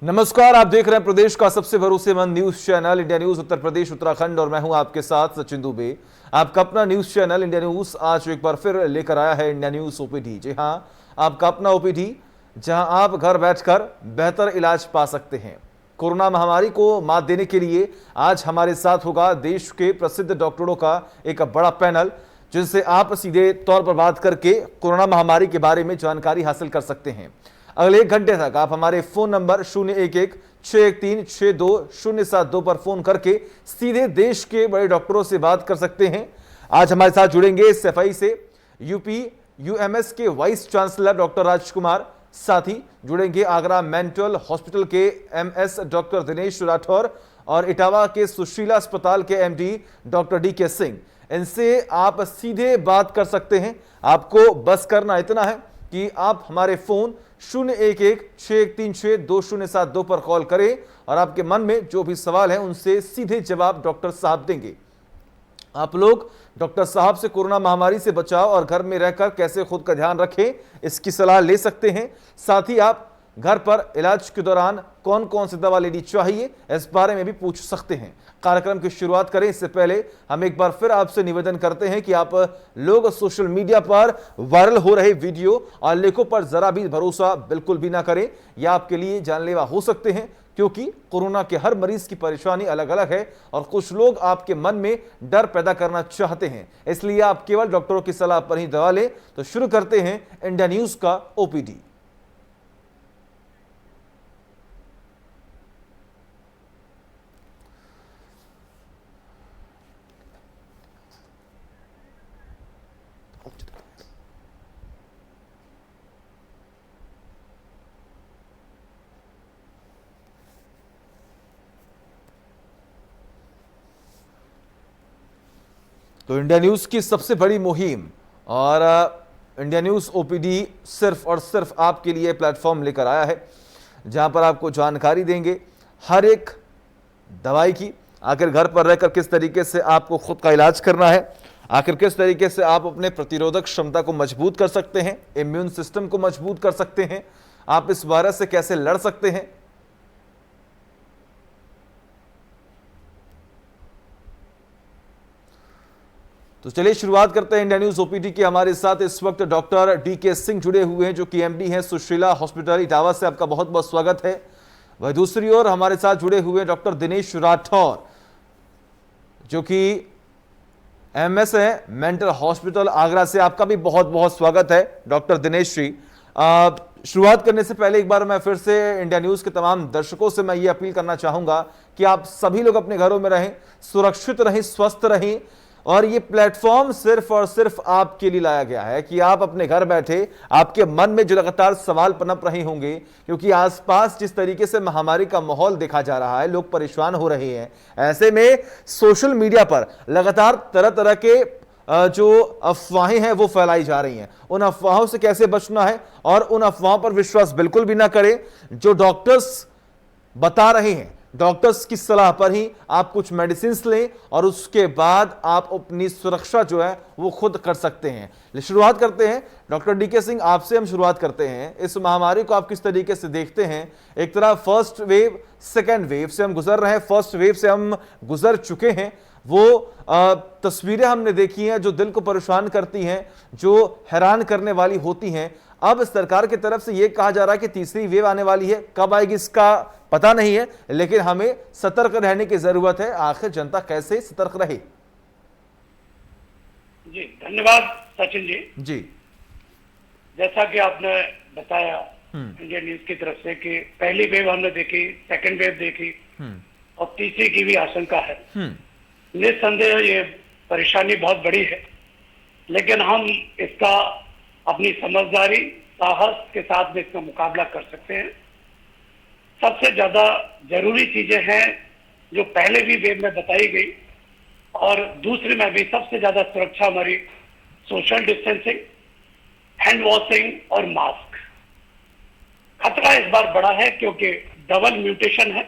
नमस्कार, आप देख रहे हैं प्रदेश का सबसे भरोसेमंद news channel India news Uttar Pradesh Uttarakhand और मैं हूं आपके साथ सचिन दुबे। आपका अपना न्यूज चैनल इंडिया न्यूज आज एक बार फिर लेकर आया है इंडिया न्यूज ओपीडी। जी हां, आपका अपना ओपीडी जहां आप घर बैठकर बेहतर इलाज पा सकते हैं। कोरोना महामारी को मात देने के लिए आज हमारे साथ होगा देश के प्रसिद्ध डॉक्टरों का एक बड़ा पैनल, जिनसे आप सीधे तौर पर बात करके कोरोना महामारी के बारे में जानकारी हासिल कर सकते हैं। अगले 1 घंटे तक आप हमारे फोन नंबर 011-613-62072 पर फोन करके सीधे देश के बड़े डॉक्टरों से बात कर सकते हैं। आज हमारे साथ जुड़ेंगे सफाई से यूपी यूएमएस के वाइस चांसलर डॉक्टर राजकुमार, साथ ही जुड़ेंगे आगरा मेंटल हॉस्पिटल के एमएस डॉक्टर दिनेश राठौर और इटावा के सुशीला अस्पताल के एमडी डॉक्टर डीके सिंह। इनसे आप सीधे बात कर सकते हैं। आपको बस करना इतना है कि आप हमारे फोन 011-613-62072 पर कॉल करें और आपके मन में जो भी सवाल है उनसे सीधे जवाब डॉक्टर साहब देंगे। आप लोग डॉक्टर साहब से कोरोना महामारी से बचाव और घर में रहकर कैसे खुद का ध्यान रखें, इसकी सलाह ले सकते हैं। साथ ही आप घर पर इलाज के दौरान कौन कौन सी दवा लेनी चाहिए, इस बारे में भी पूछ सकते हैं। कार्यक्रम की शुरुआत करें इससे पहले हम एक बार फिर आपसे निवेदन करते हैं कि आप लोग सोशल मीडिया पर वायरल हो रहे वीडियो और लेखों पर जरा भी भरोसा बिल्कुल भी ना करें। यह आपके लिए जानलेवा हो सकते हैं, क्योंकि कोरोना के हर मरीज की परेशानी अलग अलग है और कुछ लोग आपके मन में डर पैदा करना चाहते हैं। इसलिए आप केवल डॉक्टरों की सलाह पर ही दवा लें। तो शुरू करते हैं इंडिया न्यूज का ओपीडी। तो इंडिया न्यूज की सबसे बड़ी मुहिम और इंडिया न्यूज ओपीडी सिर्फ और सिर्फ आपके लिए प्लेटफॉर्म लेकर आया है, जहां पर आपको जानकारी देंगे हर एक दवाई की। आखिर घर पर रहकर किस तरीके से आपको खुद का इलाज करना है, आखिर किस तरीके से आप अपने प्रतिरोधक क्षमता को मजबूत कर सकते हैं, इम्यून सिस्टम को मजबूत कर सकते हैं, आप इस वायरस से कैसे लड़ सकते हैं। तो चलिए शुरुआत करते हैं इंडिया न्यूज ओपीडी की। हमारे साथ इस वक्त डॉक्टर डीके सिंह जुड़े हुए हैं, जो कि एमडी हैं सुशीला हॉस्पिटल इटावा से। आपका बहुत बहुत स्वागत है। वह दूसरी ओर हमारे साथ जुड़े हुए डॉक्टर दिनेश राठौर, जो कि एमएस है मेंटल हॉस्पिटल आगरा से। आपका भी बहुत बहुत स्वागत है डॉक्टर दिनेश जी। शुरुआत करने से पहले एक बार मैं फिर से इंडिया न्यूज के तमाम दर्शकों से मैं ये अपील करना चाहूंगा कि आप सभी लोग अपने घरों में रहें, सुरक्षित रहें, स्वस्थ रहें। और ये प्लेटफॉर्म सिर्फ और सिर्फ आपके लिए लाया गया है कि आप अपने घर बैठे, आपके मन में जो लगातार सवाल पनप रहे होंगे, क्योंकि आसपास जिस तरीके से महामारी का माहौल देखा जा रहा है, लोग परेशान हो रहे हैं। ऐसे में सोशल मीडिया पर लगातार तरह तरह के जो अफवाहें हैं वो फैलाई जा रही हैं। उन अफवाहों से कैसे बचना है और उन अफवाहों पर विश्वास बिल्कुल भी ना करें। जो डॉक्टर्स बता रहे हैं, डॉक्टर्स की सलाह पर ही आप कुछ मेडिसिन लें और उसके बाद आप अपनी सुरक्षा जो है वो खुद कर सकते हैं। शुरुआत करते हैं डॉक्टर डीके सिंह, आपसे हम शुरुआत करते हैं। इस महामारी को आप किस तरीके से देखते हैं? एक तरफ फर्स्ट वेव, सेकेंड वेव से हम गुजर रहे हैं। फर्स्ट वेव से हम गुजर चुके हैं। वो तस्वीरें हमने देखी हैं जो दिल को परेशान करती हैं, जो हैरान करने वाली होती हैं। अब सरकार की तरफ से यह कहा जा रहा है कि तीसरी वेव आने वाली है, कब आएगी इसका पता नहीं है, लेकिन हमें सतर्क रहने की जरूरत है। आखिर जनता कैसे सतर्क रहे? जी धन्यवाद सचिन जी। जी, जैसा कि आपने बताया इंडिया न्यूज की तरफ से कि पहली वेव हमने देखी, सेकंड वेव देखी और तीसरी की भी आशंका है। निस्संदेह ये परेशानी बहुत बड़ी है, लेकिन हम इसका अपनी समझदारी, साहस के साथ में इसका मुकाबला कर सकते हैं। सबसे ज्यादा जरूरी चीजें हैं जो पहले भी वेव में बताई गई और दूसरे में भी सबसे ज्यादा सुरक्षा हमारी सोशल डिस्टेंसिंग, हैंड वॉशिंग और मास्क। खतरा इस बार बड़ा है क्योंकि डबल म्यूटेशन है।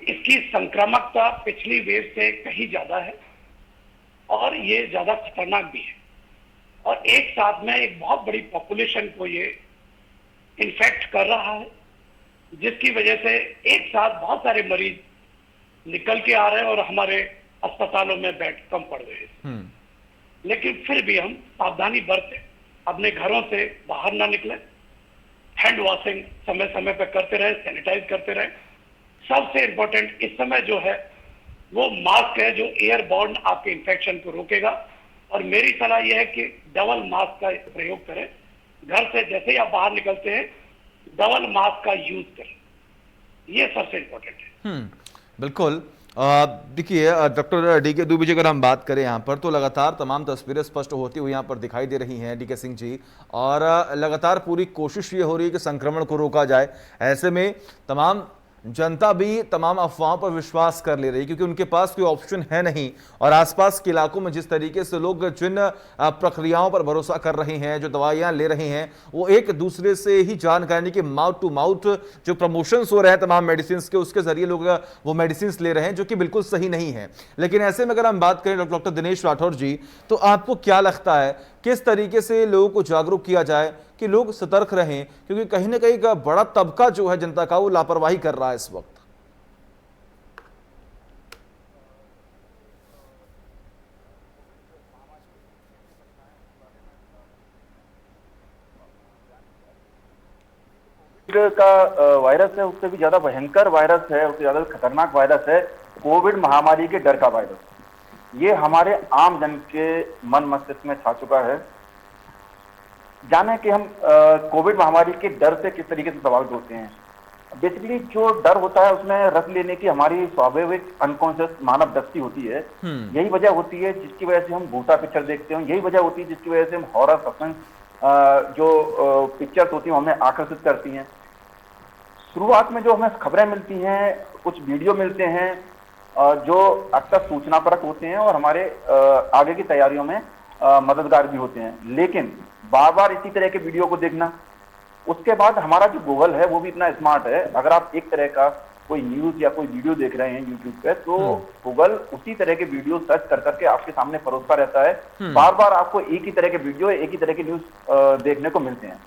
इसकी संक्रामकता पिछली वेव से कहीं ज्यादा है और ये ज्यादा खतरनाक भी है। और एक साथ में एक बहुत बड़ी पॉपुलेशन को ये इन्फेक्ट कर रहा है जिसकी वजह से एक साथ बहुत सारे मरीज निकल के आ रहे हैं और हमारे अस्पतालों में बेड कम पड़ रहे हैं। लेकिन फिर भी हम सावधानी बरतें, अपने घरों से बाहर ना निकले, हैंड वॉशिंग समय समय पर करते रहे, सैनिटाइज करते रहे। सबसे इंपॉर्टेंट इस समय जो है वो मास्क है, जो एयरबॉर्न आपके इन्फेक्शन को रोकेगा। और मेरी सलाह यह है कि डबल मास्क का प्रयोग करें। घर से जैसे ही आप बाहर निकलते हैं डबल मास्क का यूज करें, ये सबसे इंपॉर्टेंट है। बिल्कुल। देखिए डॉक्टर डीके दुबे जी, अगर हम बात करें यहाँ पर तो लगातार तमाम तस्वीरें स्पष्ट होती हुई यहाँ पर दिखाई दे रही हैं डीके सिंह जी, और लगातार पूरी कोशिश ये हो रही है कि संक्रमण को रोका जाए। ऐसे में तमाम जनता भी तमाम अफवाहों पर विश्वास कर ले रही है क्योंकि उनके पास कोई ऑप्शन है नहीं, और आसपास के इलाकों में जिस तरीके से लोग जिन प्रक्रियाओं पर भरोसा कर रहे हैं, जो दवाइयां ले रहे हैं, वो एक दूसरे से ही जानकारी कि माउथ टू माउथ जो प्रमोशंस हो रहे हैं तमाम मेडिसिन के, उसके जरिए लोग वो मेडिसिन ले रहे हैं, जो कि बिल्कुल सही नहीं है। लेकिन ऐसे में अगर हम बात करें डॉक्टर दिनेश राठौर जी, तो आपको क्या लगता है किस तरीके से लोगों को जागरूक किया जाए कि लोग सतर्क रहें, क्योंकि कहीं ना कहीं का बड़ा तबका जो है जनता का वो लापरवाही कर रहा है इस वक्त। का वायरस है, उससे भी ज्यादा भयंकर वायरस है, उससे ज्यादा खतरनाक वायरस है कोविड महामारी के डर का वायरस। ये हमारे आम जन के मन मस्तिष्क में छा चुका है। जाने कि हम कोविड महामारी के डर से किस तरीके से प्रभावित होते हैं। बेसिकली जो डर होता है उसमें रस लेने की हमारी स्वाभाविक अनकॉन्शियस मानव दृष्टि होती है। यही वजह होती है जिसकी वजह से हम भूता पिक्चर देखते हैं, यही वजह होती है जिसकी वजह से हम हॉरर सस्पेंस जो पिक्चर्स होती हैं हमें आकर्षित करती हैं। शुरुआत में जो हमें खबरें मिलती हैं, कुछ वीडियो मिलते हैं जो अक्सर सूचनापरक होते हैं और हमारे आगे की तैयारियों में मददगार भी होते हैं। लेकिन बार बार इसी तरह के वीडियो को देखना, उसके बाद हमारा जो गूगल है वो भी इतना स्मार्ट है, अगर आप एक तरह का कोई न्यूज या कोई वीडियो देख रहे हैं यूट्यूब पे, तो गूगल उसी तरह के वीडियो सर्च कर करके आपके सामने परोसता रहता है। बार बार आपको एक ही तरह के वीडियो, एक ही तरह के न्यूज देखने को मिलते हैं।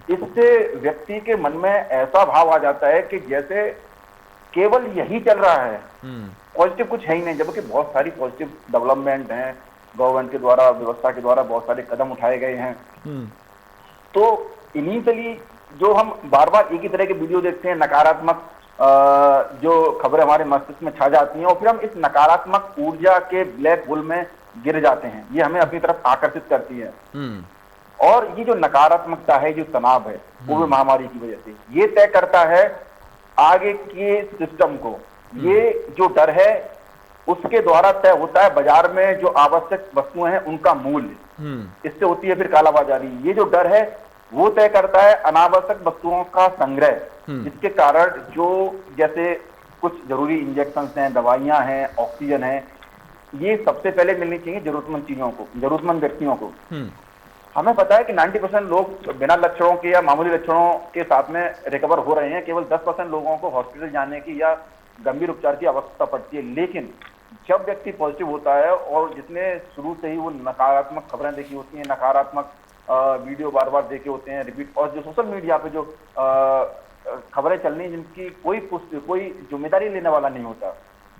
इससे व्यक्ति के मन में ऐसा भाव आ जाता है कि जैसे केवल यही चल रहा है, पॉजिटिव कुछ है ही नहीं, जबकि बहुत सारी पॉजिटिव डेवलपमेंट हैं, गवर्नमेंट के द्वारा, व्यवस्था के द्वारा बहुत सारे कदम उठाए गए हैं। तो इनिशियली जो हम बार बार एक ही तरह के वीडियो देखते हैं, नकारात्मक जो खबरें हमारे मस्तिष्क में छा जाती हैं, और फिर हम इस नकारात्मक ऊर्जा के ब्लैक होल में गिर जाते हैं। ये हमें अपनी तरफ आकर्षित करती है। और ये जो नकारात्मकता है, जो तनाव है कोविड महामारी की वजह से, ये तय करता है आगे के सिस्टम को। ये जो डर है उसके द्वारा तय होता है बाजार में जो आवश्यक वस्तुएं हैं उनका मूल्य, इससे होती है फिर कालाबाजारी। ये जो डर है वो तय करता है अनावश्यक वस्तुओं का संग्रह, जिसके कारण जो जैसे कुछ जरूरी इंजेक्शन हैं, दवाइयां हैं, ऑक्सीजन है, ये सबसे पहले मिलनी चाहिए जरूरतमंद चीजों को, जरूरतमंद व्यक्तियों को। हमें पता है कि 90% लोग बिना लक्षणों के या मामूली लक्षणों के साथ में रिकवर हो रहे हैं। केवल 10% लोगों को हॉस्पिटल जाने की या गंभीर उपचार की आवश्यकता पड़ती है। लेकिन जब व्यक्ति पॉजिटिव होता है और जिसने शुरू से ही वो नकारात्मक खबरें देखी होती हैं, नकारात्मक वीडियो बार बार देखे होते हैं रिपीट, और जो सोशल मीडिया पे जो खबरें चल रही जिनकी कोई जिम्मेदारी लेने वाला नहीं होता,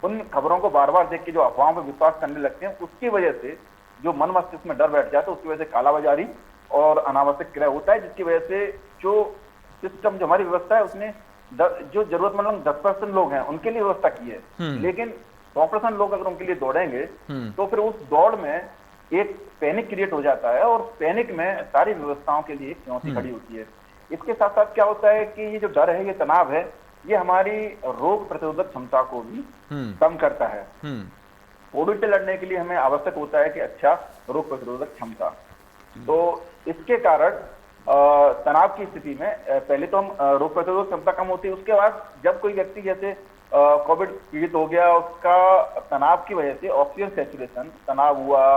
उन खबरों को बार बार देख के जो अफवाहों पर विश्वास करने लगते हैं, उसकी वजह से जो मन मस्तिष्क में डर बैठ जाता है, उसकी वजह से कालाबाजारी और अनावश्यक क्रय होता है, जिसकी वजह से जो सिस्टम, जो हमारी व्यवस्था है, उसने जो जरूरतमंद लोग 10% लोग हैं उनके लिए व्यवस्था की है। लेकिन 100% लोग अगर उनके लिए दौड़ेंगे तो फिर उस दौड़ में एक पैनिक क्रिएट हो जाता है, और पैनिक में सारी व्यवस्थाओं के लिए चुनौती खड़ी होती है। इसके साथ साथ क्या होता है कि ये जो डर है, ये तनाव है, ये हमारी रोग प्रतिरोधक क्षमता को भी कम करता है। कोविड से लड़ने के लिए हमें आवश्यक होता है कि अच्छा रोग प्रतिरोधक क्षमता। तो इसके कारण तनाव की स्थिति में पहले तो हम रोग प्रतिरोधक क्षमता कम होती है, उसके बाद जब कोई व्यक्ति जैसे कोविड पीड़ित हो गया, उसका तनाव की वजह से ऑक्सीजन सैचुरेशन, तनाव हुआ,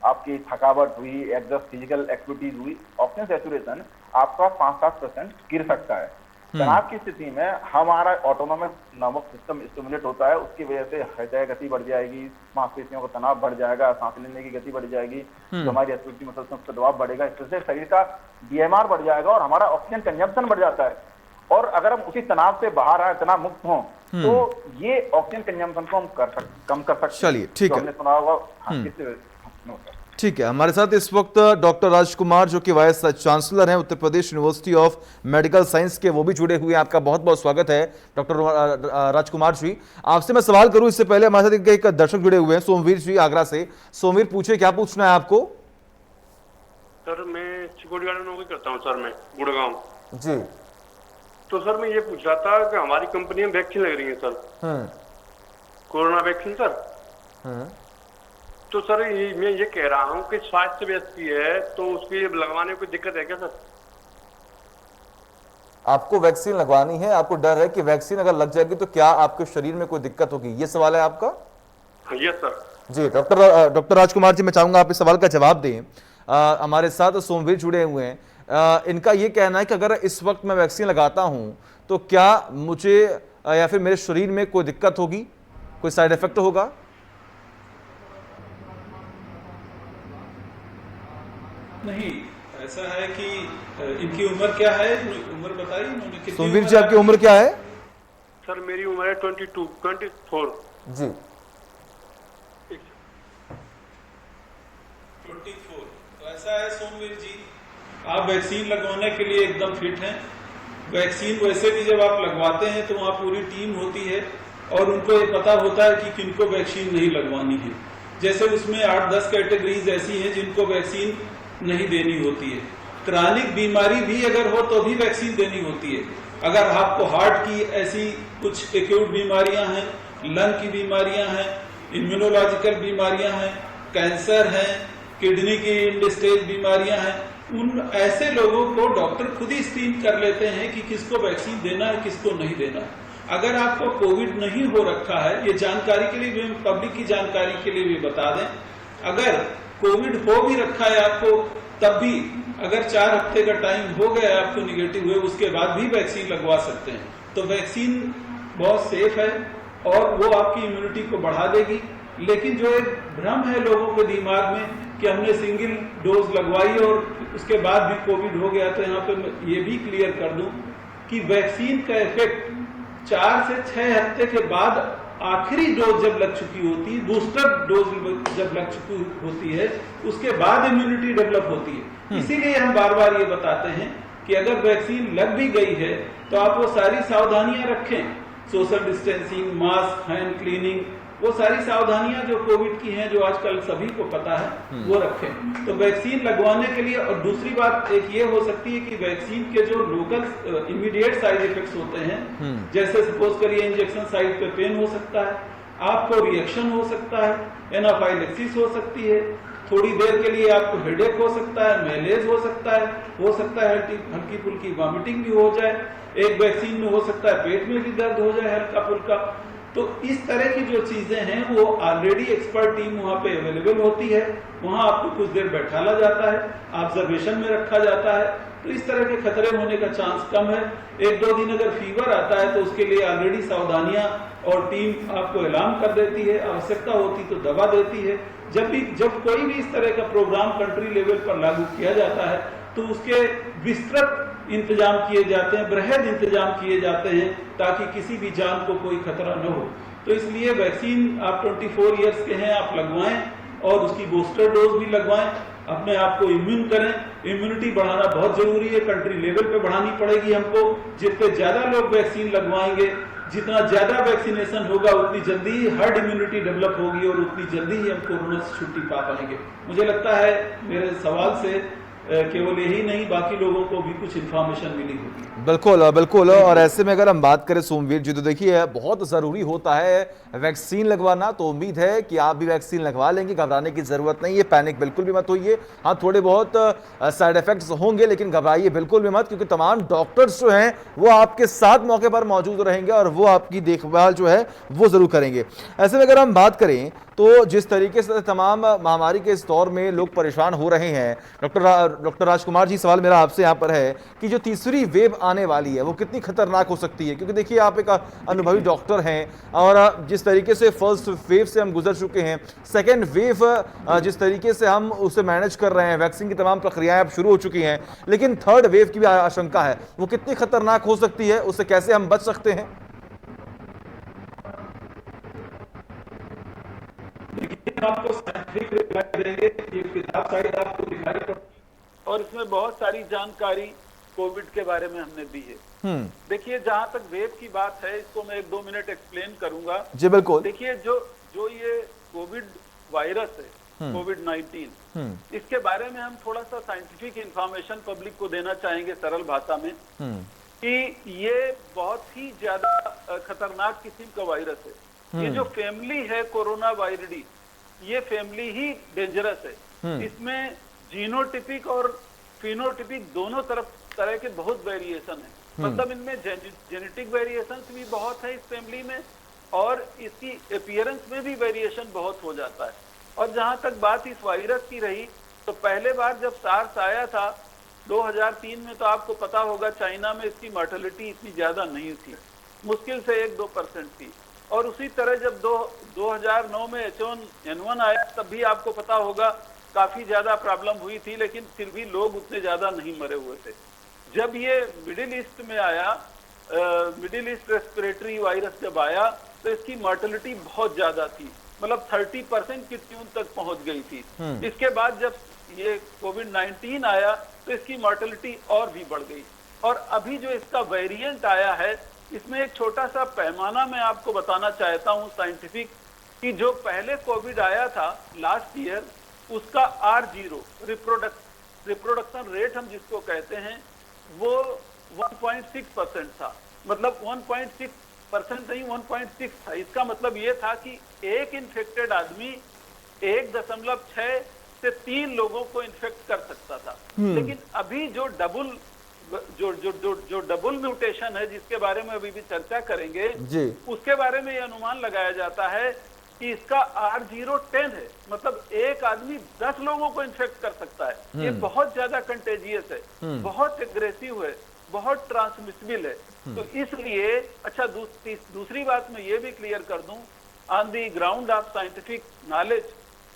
आपकी थकावट हुई, एग्जॉस्ट फिजिकल एक्टिविटीज हुई, ऑक्सीजन सैचुरेशन आपका 5-7% गिर सकता है। तनाव की स्थिति में हमारा ऑटोनोमिक नर्वस सिस्टम स्टिमुलेट होता है, उसकी वजह से हृदय गति बढ़ जाएगी, मांसपेशियों का तनाव बढ़ जाएगा, सांस लेने की गति बढ़ जाएगी, जो हमारी रेस्पिरेटरी मसल्स में उस पर दबाव बढ़ेगा, इससे शरीर का बीएमआर बढ़ जाएगा और हमारा ऑक्सीजन कंजम्पशन बढ़ जाता है। और अगर हम उसी तनाव से बाहर आए, तनाव मुक्त हों, तो ये ऑक्सीजन कंजम्पशन को हम कम कर सकते हैं। चलिए, ठीक है। हमने सुना होगा। हाँ, इससे ठीक है, हमारे साथ इस वक्त डॉक्टर राजकुमार जो कि वाइस चांसलर हैं Uttar Pradesh university of medical science के, वो भी जुड़े हुए हैं। आपका बहुत बहुत स्वागत है डॉक्टर राजकुमार जी। आपसे मैं सवाल करूं इससे पहले हमारे साथ एक दर्शक जुड़े हुए हैं, सोमवीर जी आगरा से। सोमवीर, पूछे, क्या पूछना है आपको? सर मैं सिक्योरिटी गार्ड में नौकरी करता हूँ सर, मैं गुड़गांव जी। तो सर मैं ये पूछ रहा था कि हमारी कंपनी में वैक्सीन लग रही है सर, कोरोना वैक्सीन सर। तो सर मैं ये कह रहा हूँ कि स्वास्थ्य व्यक्ति है तो उसके लगवाने में कोई दिक्कत है क्या सर? आपको वैक्सीन लगवानी है, आपको डर है कि वैक्सीन अगर लग जाएगी तो क्या आपके शरीर में कोई दिक्कत होगी, ये सवाल है आपका? Yes sir. जी डॉक्टर राजकुमार जी, मैं चाहूंगा आप इस सवाल का जवाब दें। हमारे साथ सोमवीर जुड़े हुए हैं। इनका ये कहना है कि अगर इस वक्त मैं वैक्सीन लगाता हूं तो क्या मुझे या फिर मेरे शरीर में कोई दिक्कत होगी, कोई साइड इफेक्ट होगा? नहीं, ऐसा है कि इनकी उम्र क्या है, उम्र बताइए उन्होंने कितनी। सोमवीर जी, आपकी उम्र क्या है? सर मेरी उम्र है 24। जी 24। तो ऐसा है सोमवीर जी, आप वैक्सीन लगवाने के लिए एकदम फिट हैं। वैक्सीन वैसे भी जब आप लगवाते हैं तो वहाँ पूरी टीम होती है और उनको ये पता होता है कि किनको वैक्सीन नहीं लगवानी है। जैसे उसमें 8-10 कैटेगरीज ऐसी हैं जिनको वैक्सीन नहीं देनी होती है। क्रॉनिक बीमारी भी अगर हो तो भी वैक्सीन देनी होती है। अगर आपको हार्ट की ऐसी कुछ एक्यूट बीमारियां हैं, लंग की बीमारियां हैं, इम्यूनोलॉजिकल बीमारियां हैं, कैंसर है, किडनी की एंड स्टेज बीमारियां हैं, उन ऐसे लोगों को डॉक्टर खुद ही स्क्रीन कर लेते हैं कि किसको वैक्सीन देना है, किसको नहीं देना है। अगर आपको कोविड नहीं हो रखा है, ये जानकारी के लिए भी, पब्लिक की जानकारी के लिए भी बता दें, अगर कोविड हो भी रखा है आपको, तब भी अगर 4 हफ्ते का टाइम हो गया आपको निगेटिव हुए, उसके बाद भी वैक्सीन लगवा सकते हैं। तो वैक्सीन बहुत सेफ है और वो आपकी इम्यूनिटी को बढ़ा देगी। लेकिन जो एक भ्रम है लोगों के दिमाग में कि हमने सिंगल डोज लगवाई और उसके बाद भी कोविड हो गया, तो यहाँ पे मैं ये भी क्लियर कर दूं कि वैक्सीन का इफेक्ट 4 से 6 हफ्ते के बाद आखिरी डोज जब लग चुकी होती है, बूस्टर डोज जब लग चुकी होती है, उसके बाद इम्यूनिटी डेवलप होती है। इसीलिए हम बार बार ये बताते हैं कि अगर वैक्सीन लग भी गई है तो आप वो सारी सावधानियां रखें, social distancing, mask, hand cleaning, वो सारी सावधानियां जो कोविड की हैं, जो आजकल सभी को पता है, वो रखें। तो वैक्सीन लगवाने के लिए, और दूसरी बात एक ये हो सकती है कि वैक्सीन के जो लोकल इमीडिएट साइड इफेक्ट्स होते हैं, जैसे सपोज करिए इंजेक्शन साइट पे पेन हो सकता है, आपको रिएक्शन हो सकता है, एनाफाइलेक्सिस हो सकती है, थोड़ी देर के लिए आपको हेडेक हो सकता है, मैलेज हो सकता है हल्की फुल्की वॉमिटिंग भी हो जाए, एक वैक्सीन में हो सकता है पेट में भी दर्द हो जाए हल्का फुल्का। तो इस तरह की जो चीजें हैं वो ऑलरेडी एक्सपर्ट टीम वहां पे अवेलेबल होती है, वहां आपको कुछ देर बैठाला जाता है, ऑब्जर्वेशन में रखा जाता है, तो इस तरह के खतरे होने का चांस कम है। 1-2 दिन अगर फीवर आता है तो उसके लिए ऑलरेडी सावधानियां और टीम आपको ऐलान कर देती है, आवश्यकता होती तो दवा देती है। जब कोई भी इस तरह का प्रोग्राम कंट्री लेवल पर लागू किया जाता है तो उसके विस्तृत इंतजाम किए जाते हैं, बृहद इंतजाम किए जाते हैं, ताकि किसी भी जान को कोई खतरा न हो। तो इसलिए वैक्सीन आप 24 ईयर्स के हैं, आप लगवाएं और उसकी बूस्टर डोज भी लगवाएं, अपने आप को इम्यून करें। इम्यूनिटी बढ़ाना बहुत जरूरी है, कंट्री लेवल पे बढ़ानी पड़ेगी हमको। जितने ज्यादा लोग वैक्सीन लगवाएंगे, जितना ज्यादा वैक्सीनेशन होगा, उतनी जल्दी ही हर्ड इम्यूनिटी डेवलप होगी और उतनी जल्दी ही हम कोरोना से छुट्टी पा पाएंगे। मुझे लगता है मेरे सवाल से केवल यही नहीं, बाकी लोगों को भी कुछ इन्फॉर्मेशन मिली होगी। बिल्कुल। और ऐसे में अगर हम बात करें सोमवीर जी, तो देखिए बहुत ज़रूरी होता है वैक्सीन लगवाना। तो उम्मीद है कि आप भी वैक्सीन लगवा लेंगे, घबराने की ज़रूरत नहीं है, पैनिक बिल्कुल भी मत होइए। हाँ, थोड़े बहुत साइड इफेक्ट्स होंगे, लेकिन घबराइए बिल्कुल भी मत, क्योंकि तमाम डॉक्टर्स जो हैं वो आपके साथ मौके पर मौजूद रहेंगे और वो आपकी देखभाल जो है वो ज़रूर करेंगे। ऐसे में अगर हम बात करें तो जिस तरीके से तमाम महामारी के इस दौर में लोग परेशान हो रहे हैं, डॉक्टर डॉक्टर राजकुमार जी, सवाल मेरा आपसे यहाँ पर है कि जो तीसरी वेव आने वाली है वो कितनी खतरनाक हो सकती है, क्योंकि देखिए आप एक अनुभवी डॉक्टर हैं और जिस तरीके से फर्स्ट वेव से हम गुजर चुके हैं, सेकेंड वेव जिस तरीके से हम उसे मैनेज कर रहे हैं, वैक्सीन की तमाम प्रक्रियाएं अब शुरू हो चुकी हैं, लेकिन थर्ड वेव की भी आशंका है, वो कितनी खतरनाक हो सकती है, उससे कैसे हम बच सकते हैं? आपको साइंटिफिक रिप्लाई देंगे, ये किताब साइड आपको दिखाई और इसमें बहुत सारी जानकारी कोविड के बारे में हमने दी है। देखिए, जहां तक वेव की बात है, इसको मैं 1-2 मिनट एक्सप्लेन करूंगा। जी बिल्कुल। देखिए, जो ये कोविड वायरस है, कोविड-19, इसके बारे में हम थोड़ा सा साइंटिफिक इंफॉर्मेशन पब्लिक को देना चाहेंगे सरल भाषा में, कि ये बहुत ही ज्यादा खतरनाक किस्म का वायरस है। ये जो फैमिली है कोरोना वायरडी, ये फैमिली ही डेंजरस है। इसमें जीनोटिपिक और फिनोटिपिक दोनों तरह के बहुत वेरिएशन है। मतलब इनमें जेनेटिक वेरिएशन भी बहुत है इस फैमिली में, और इसकी अपीयरेंस में भी वेरिएशन बहुत हो जाता है। और जहां तक बात इस वायरस की रही, तो पहले बार जब सार्स आया था 2003 में, तो आपको पता होगा चाइना में इसकी मॉर्टेलिटी इतनी ज्यादा नहीं थी, मुश्किल से 1-2% थी। और उसी तरह जब 2009 में H1N1 आया, तब भी आपको पता होगा काफी ज्यादा प्रॉब्लम हुई थी, लेकिन फिर भी लोग उतने ज्यादा नहीं मरे हुए थे। जब ये मिडिल ईस्ट में आया, मिडिल ईस्ट रेस्पिरेटरी वायरस जब आया, तो इसकी मॉर्टेलिटी बहुत ज्यादा थी, मतलब 30% की ट्यून तक पहुंच गई थी। इसके बाद जब ये कोविड-19 आया, तो इसकी मॉर्टेलिटी और भी बढ़ गई। और अभी जो इसका वेरिएंट आया है, इसमें एक छोटा सा पैमाना मैं आपको बताना चाहता हूं साइंटिफिक, कि जो पहले कोविड आया था लास्ट ईयर, उसका R0 रिप्रोडक्शन रेट हम जिसको कहते हैं, वो 1.6% था। मतलब 1.6% नहीं, 1.6 था। इसका मतलब ये था कि एक इन्फेक्टेड आदमी 1.6 से 3 लोगों को इन्फेक्ट कर सकता था। लेकिन अभी जो डबल म्यूटेशन है, जिसके बारे में अभी भी चर्चा करेंगे जी, उसके बारे में यह अनुमान लगाया जाता है कि इसका R0 10 है। मतलब एक आदमी 10 लोगों को इन्फेक्ट कर सकता है। ये बहुत ज्यादा कंटेजियस है, बहुत एग्रेसिव है, बहुत ट्रांसमिसिबल है। तो इसलिए अच्छा, दूसरी बात मैं ये भी क्लियर कर दूं on the ground of scientific knowledge,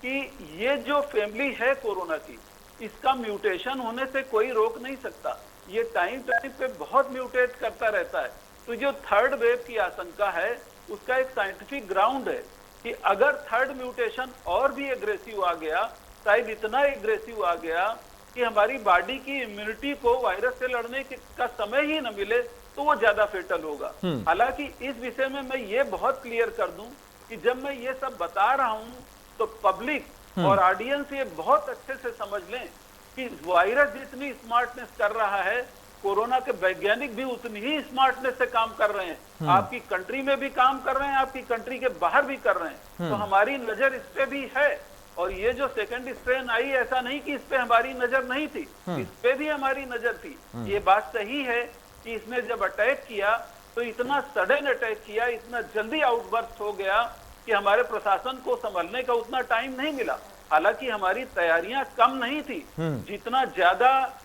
कि ये जो फैमिली है कोरोना की, इसका म्यूटेशन होने से कोई रोक नहीं सकता। ये टाइम पे बहुत म्यूटेट करता रहता है। तो जो थर्ड वेव की आशंका है, उसका एक साइंटिफिक ग्राउंड है कि अगर थर्ड म्यूटेशन और भी एग्रेसिव आ गया, शायद इतना एग्रेसिव आ गया कि हमारी बॉडी की इम्यूनिटी को वायरस से लड़ने का समय ही न मिले, तो वो ज्यादा फेटल होगा। हालांकि इस विषय में मैं ये बहुत क्लियर कर दूं कि जब मैं ये सब बता रहा हूं, तो पब्लिक और ऑडियंस ये बहुत अच्छे से समझ लें कि वायरस जितनी स्मार्टनेस कर रहा है, कोरोना के वैज्ञानिक भी उतनी ही स्मार्टनेस से काम कर रहे हैं। आपकी कंट्री में भी काम कर रहे हैं, आपकी कंट्री के बाहर भी कर रहे हैं। तो हमारी नजर इस पे भी है। और ये जो सेकंड स्ट्रेन आई, ऐसा नहीं कि इस पे हमारी नजर नहीं थी, इस पे भी हमारी नजर थी। ये बात सही है कि इसने जब अटैक किया, तो इतना सडन अटैक किया, इतना जल्दी आउटबर्स्ट हो गया कि हमारे प्रशासन को संभलने का उतना टाइम नहीं मिला। हालांकि हमारी तैयारियां कम नहीं थी। जितना ज्यादा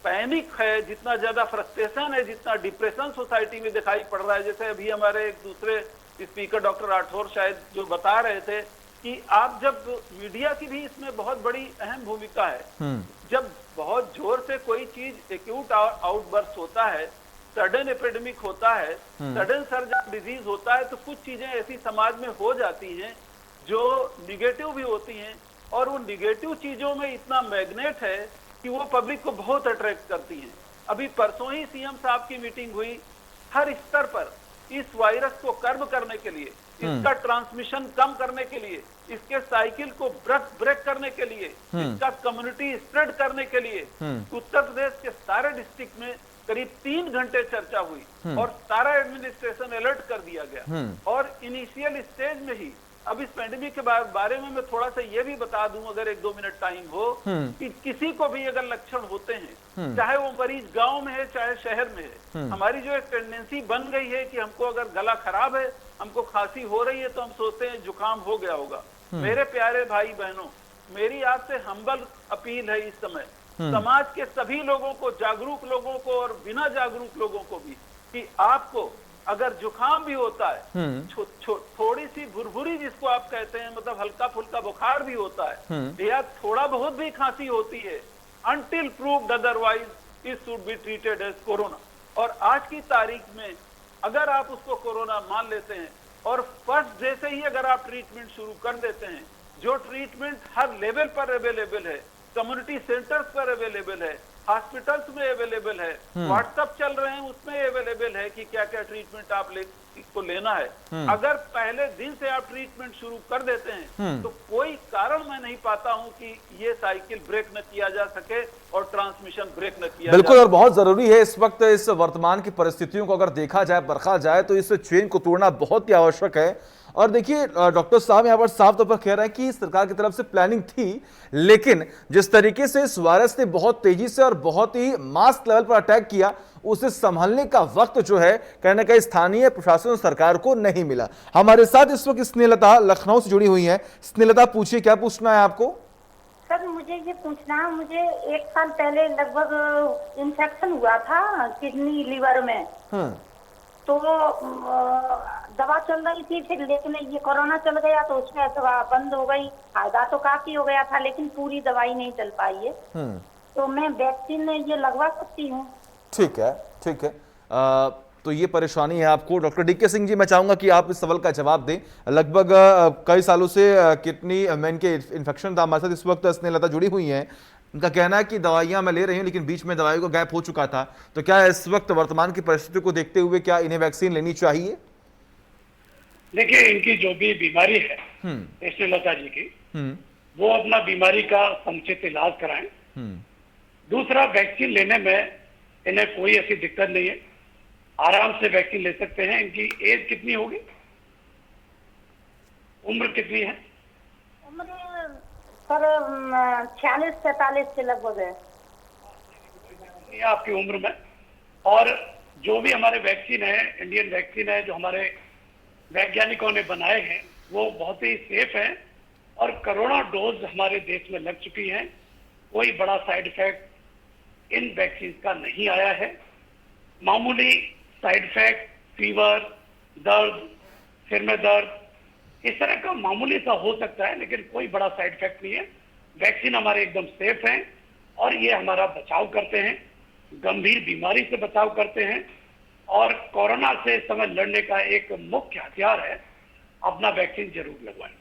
पैनिक है, जितना ज्यादा फ्रस्ट्रेशन है, जितना डिप्रेशन सोसाइटी में दिखाई पड़ रहा है, जैसे अभी हमारे एक दूसरे स्पीकर डॉक्टर राठौर शायद जो बता रहे थे कि आप जब मीडिया की भी इसमें बहुत बड़ी अहम भूमिका है। जब बहुत जोर से कोई चीज एक्यूट आउटबर्स्ट होता है, सडन एपिडेमिक होता है, सडन सर्ज ऑफ डिजीज होता है, तो कुछ चीजें ऐसी समाज में हो जाती हैं जो निगेटिव भी होती हैं, और वो निगेटिव चीजों में इतना मैग्नेट है कि वो पब्लिक को बहुत अट्रैक्ट करती हैं। अभी परसों ही सीएम साहब की मीटिंग हुई, हर स्तर पर इस वायरस को कर्ब करने के लिए, इसका ट्रांसमिशन कम करने के लिए, इसके साइकिल को ब्रेक करने के लिए, इसका कम्युनिटी स्प्रेड करने के लिए उत्तर प्रदेश के सारे डिस्ट्रिक्ट में करीब 3 घंटे चर्चा हुई और सारा एडमिनिस्ट्रेशन अलर्ट कर दिया गया। और इनिशियल स्टेज में ही अब इस पेंडेमिक के बारे में मैं थोड़ा सा ये भी बता दूं, अगर 1-2 मिनट टाइम हो, कि किसी को भी अगर लक्षण होते हैं, चाहे वो मरीज गांव में है चाहे शहर में है, हमारी जो एक टेंडेंसी बन गई है कि हमको अगर गला खराब है, हमको खांसी हो रही है, तो हम सोचते हैं जुकाम हो गया होगा। मेरे प्यारे भाई बहनों, मेरी आपसे हम्बल अपील है इस समय समाज के सभी लोगों को, जागरूक लोगों को और बिना जागरूक लोगों को भी, कि आपको अगर जुकाम भी होता है, थोड़ी सी भुरभुरी जिसको आप कहते हैं, मतलब हल्का फुल्का बुखार भी होता है, या थोड़ा बहुत भी खांसी होती है, until proved otherwise it should be treated as corona. और आज की तारीख में अगर आप उसको कोरोना मान लेते हैं और फर्स्ट डे से ही अगर आप ट्रीटमेंट शुरू कर देते हैं, जो ट्रीटमेंट हर लेवल पर अवेलेबल है, कम्युनिटी सेंटर्स पर अवेलेबल है, हॉस्पिटल्स में अवेलेबल है, व्हाट्सएप चल रहे हैं उसमें अवेलेबल है कि क्या क्या ट्रीटमेंट आप को लेना है। अगर पहले दिन से आप ट्रीटमेंट शुरू कर देते हैं तो कोई कारण मैं नहीं पाता हूं कि ये साइकिल ब्रेक न किया जा सके और ट्रांसमिशन ब्रेक न किया बिल्कुल। जा और बहुत जरूरी है इस वक्त, इस वर्तमान की परिस्थितियों को अगर देखा जाए, परखा जाए, तो इस चेन को तोड़ना बहुत ही आवश्यक है। और देखिए डॉक्टर साहब यहाँ पर साफ तौर पर कह रहे हैं कि सरकार की तरफ से प्लानिंग थी, लेकिन जिस तरीके से इस वायरस ने बहुत तेजी से और बहुत ही मास लेवल पर अटैक किया, उसे संभालने का वक्त जो है कहीं ना कहीं स्थानीय प्रशासन और सरकार को नहीं मिला। हमारे साथ इस वक्त स्नेहलता लखनऊ से जुड़ी हुई है। स्नेहलता, पूछिए, क्या पूछना है आपको? सर मुझे ये पूछना है, मुझे 1 साल पहले लगभग इंफेक्शन हुआ था किडनी लीवर में, तो दवा चल रही थी फिर, लेकिन ये कोरोना चल गया तो उसमें दवा बंद हो गई। फायदा तो काफी हो गया था लेकिन पूरी दवाई नहीं चल पाई है, तो मैं वैक्सीन ये लगवा सकती हूँ? ठीक है, ठीक है। तो ये परेशानी है आपको। डॉक्टर डीके सिंह जी, मैं चाहूंगा कि आप इस सवाल का जवाब दें। लगभग कई सालों से किडनी में इनके इन्फेक्शन था। हमारे साथ इस वक्त स्नेहलता जुड़ी हुई हैं। उनका कहना है कि दवाइयां मैं ले रही हूं लेकिन बीच में दवाई को गैप हो चुका था, तो क्या इस वक्त वर्तमान की परिस्थिति को देखते हुए क्या इन्हें वैक्सीन लेनी चाहिए? देखिए, इनकी जो भी बीमारी है स्नेहलता जी की, वो अपना बीमारी का समुचित इलाज कराएं। दूसरा, वैक्सीन लेने में इन्हें कोई ऐसी दिक्कत नहीं है, आराम से वैक्सीन ले सकते हैं। इनकी एज कितनी होगी, उम्र कितनी है? उम्र सर 46-47 के लगभग है आपकी उम्र में। और जो भी हमारे वैक्सीन है, इंडियन वैक्सीन है जो हमारे वैज्ञानिकों ने बनाए हैं, वो बहुत ही सेफ है और करोड़ों डोज हमारे देश में लग चुकी हैं। कोई बड़ा साइड इफेक्ट इन वैक्सीन का नहीं आया है। मामूली साइड इफेक्ट, फीवर, दर्द, सिर में दर्द, इस तरह का मामूली सा हो सकता है, लेकिन कोई बड़ा साइड इफेक्ट नहीं है। वैक्सीन हमारे एकदम सेफ हैं और ये हमारा बचाव करते हैं, गंभीर बीमारी से बचाव करते हैं। और कोरोना से इस समय लड़ने का एक मुख्य हथियार है, अपना वैक्सीन जरूर लगवाएं।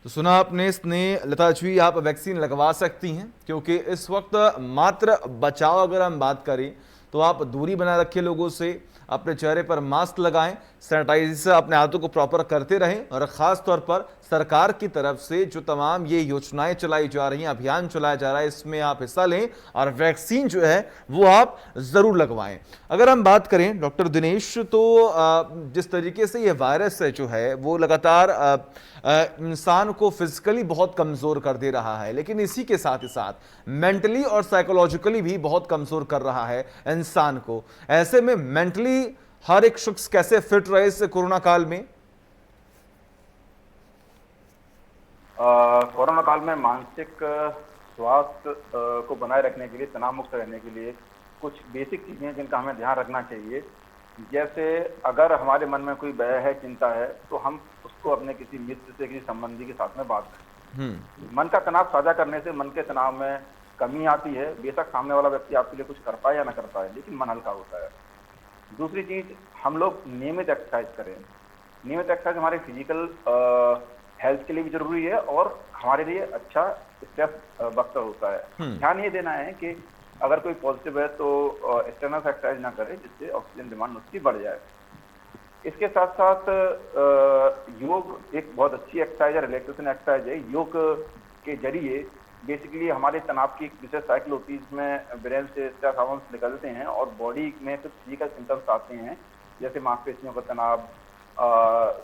तो सुना आपने स्नेहलता जी, आप वैक्सीन लगवा सकती हैं, क्योंकि इस वक्त मात्र बचाव अगर हम बात करें तो आप दूरी बनाए रखें लोगों से, अपने चेहरे पर मास्क लगाएं, सैनिटाइजर अपने हाथों को प्रॉपर करते रहें, और ख़ास तौर पर सरकार की तरफ से जो तमाम ये योजनाएं चलाई जा रही हैं, अभियान चलाया जा रहा है, इसमें आप हिस्सा लें और वैक्सीन जो है वो आप ज़रूर लगवाएं। अगर हम बात करें डॉक्टर दिनेश, तो जिस तरीके से ये वायरस जो है वो लगातार इंसान को फिजिकली बहुत कमज़ोर कर दे रहा है, लेकिन इसी के साथ ही साथ मेंटली और साइकोलॉजिकली भी बहुत कमज़ोर कर रहा है इंसान को। ऐसे में मेंटली हर एक शख्स कैसे फिट रहे इस कोरोना काल में? कोरोना काल में मानसिक स्वास्थ्य को बनाए रखने के लिए, तनाव मुक्त रहने के लिए कुछ बेसिक चीजें हैं जिनका हमें ध्यान रखना चाहिए। जैसे अगर हमारे मन में कोई भय है, चिंता है, तो हम उसको अपने किसी मित्र से, किसी संबंधी के साथ में बात करें। मन का तनाव साझा करने से मन के तनाव में कमी आती है। बेशक सामने वाला व्यक्ति आपके लिए कुछ कर पाए या ना कर पाए, लेकिन मन हल्का होता है। दूसरी चीज, हम लोग नियमित एक्सरसाइज करें। नियमित एक्सरसाइज हमारे फिजिकल हेल्थ के लिए भी जरूरी है और हमारे लिए अच्छा स्ट्रेस बस्टर होता है। ध्यान ये देना है कि अगर कोई पॉजिटिव है तो स्ट्रेनस एक्सरसाइज ना करे, जिससे ऑक्सीजन डिमांड उसकी बढ़ जाए। इसके साथ साथ योग एक बहुत अच्छी एक्सरसाइज है, रिलैक्सेशन एक्सरसाइज है। योग के जरिए बेसिकली हमारे तनाव की एक विशेष साइकिल होती है, जिसमें ब्रेन से स्ट्रेस हार्मोन्स निकलते हैं और बॉडी में कुछ फिजिकल सिम्टम्स आते हैं, जैसे मांसपेशियों का तनाव,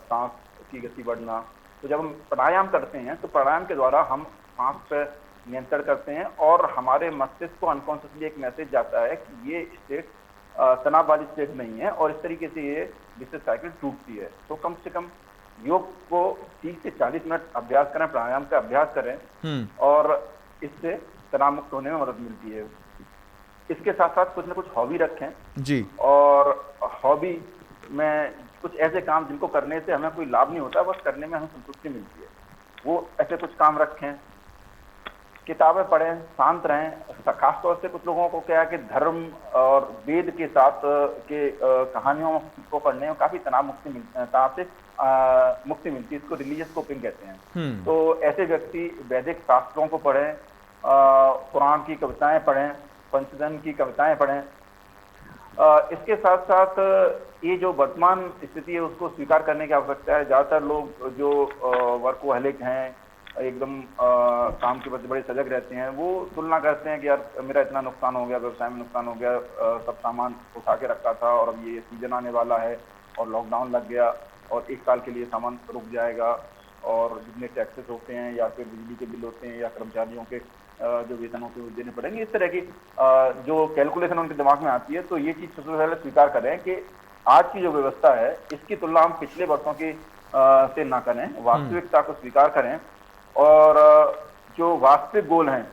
सांस की गति बढ़ना। तो जब हम प्राणायाम करते हैं तो प्राणायाम के द्वारा हम सांस पर नियंत्रण करते हैं और हमारे मस्तिष्क को अनकॉन्शियसली एक मैसेज जाता है कि ये स्टेट तनाव वाली स्टेट नहीं है, और इस तरीके से ये विशेष साइकिल टूटती है। तो कम से कम योग को 30 से 40 मिनट अभ्यास करें, प्राणायाम का अभ्यास करें, और इससे तनाव मुक्त होने में मदद मिलती है। इसके साथ साथ कुछ ना कुछ हॉबी रखें जी, और हॉबी में कुछ ऐसे काम जिनको करने से हमें कोई लाभ नहीं होता, बस करने में हमें संतुष्टि मिलती है, वो ऐसे कुछ काम रखें। किताबें पढ़ें, शांत रहें। खासतौर से कुछ लोगों को क्या है कि धर्म और वेद के साथ के कहानियों को पढ़ने में काफी तनाव से मुक्ति मिलती है। इसको रिलीजियस कोपिंग कहते हैं। तो ऐसे व्यक्ति वैदिक शास्त्रों को पढ़ें, पुराण की कविताएं पढ़ें, पंचतंत्र की कविताएं पढ़ें। इसके साथ साथ ये जो वर्तमान स्थिति है उसको स्वीकार करने की आवश्यकता है। ज्यादातर लोग जो वर्कोहलिक हैं, एकदम काम के प्रति बड़े सजग रहते हैं, वो तुलना करते हैं कि यार मेरा इतना नुकसान हो गया, व्यवसाय में नुकसान हो गया, सब सामान उठा के रखा था और अब ये सीजन आने वाला है और लॉकडाउन लग गया और 1 साल के लिए सामान रुक जाएगा और जितने टैक्सेस होते हैं या फिर बिजली के बिल होते हैं या कर्मचारियों के जो वेतन होते हैं वो देने पड़ेंगे। इस तरह की जो कैलकुलेशन उनके दिमाग में आती है, तो ये चीज सबसे पहले स्वीकार करें कि आज की जो व्यवस्था है इसकी तुलना हम पिछले वर्षों की से ना करें, वास्तविकता को स्वीकार करें और जो वास्तविक गोल हैं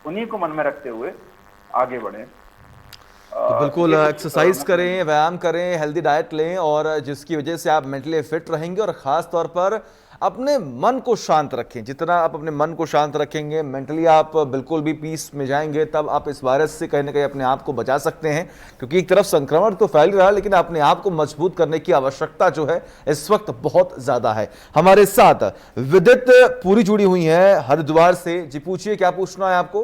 उन्हीं को मन में रखते हुए आगे बढ़ें। तो बिल्कुल एक्सरसाइज करें, व्यायाम करें, हेल्दी डाइट लें और जिसकी वजह से आप मेंटली फिट रहेंगे और ख़ास तौर पर अपने मन को शांत रखें। जितना आप अपने मन को शांत रखेंगे, मेंटली आप बिल्कुल भी पीस में जाएंगे, तब आप इस वायरस से कहीं ना कहीं अपने आप को बचा सकते हैं। क्योंकि एक तरफ संक्रमण तो फैल रहा है, लेकिन अपने आप को मजबूत करने की आवश्यकता जो है इस वक्त बहुत ज्यादा है। हमारे साथ विदित पूरी जुड़ी हुई है हरिद्वार से। जी पूछिए, क्या पूछना है आपको?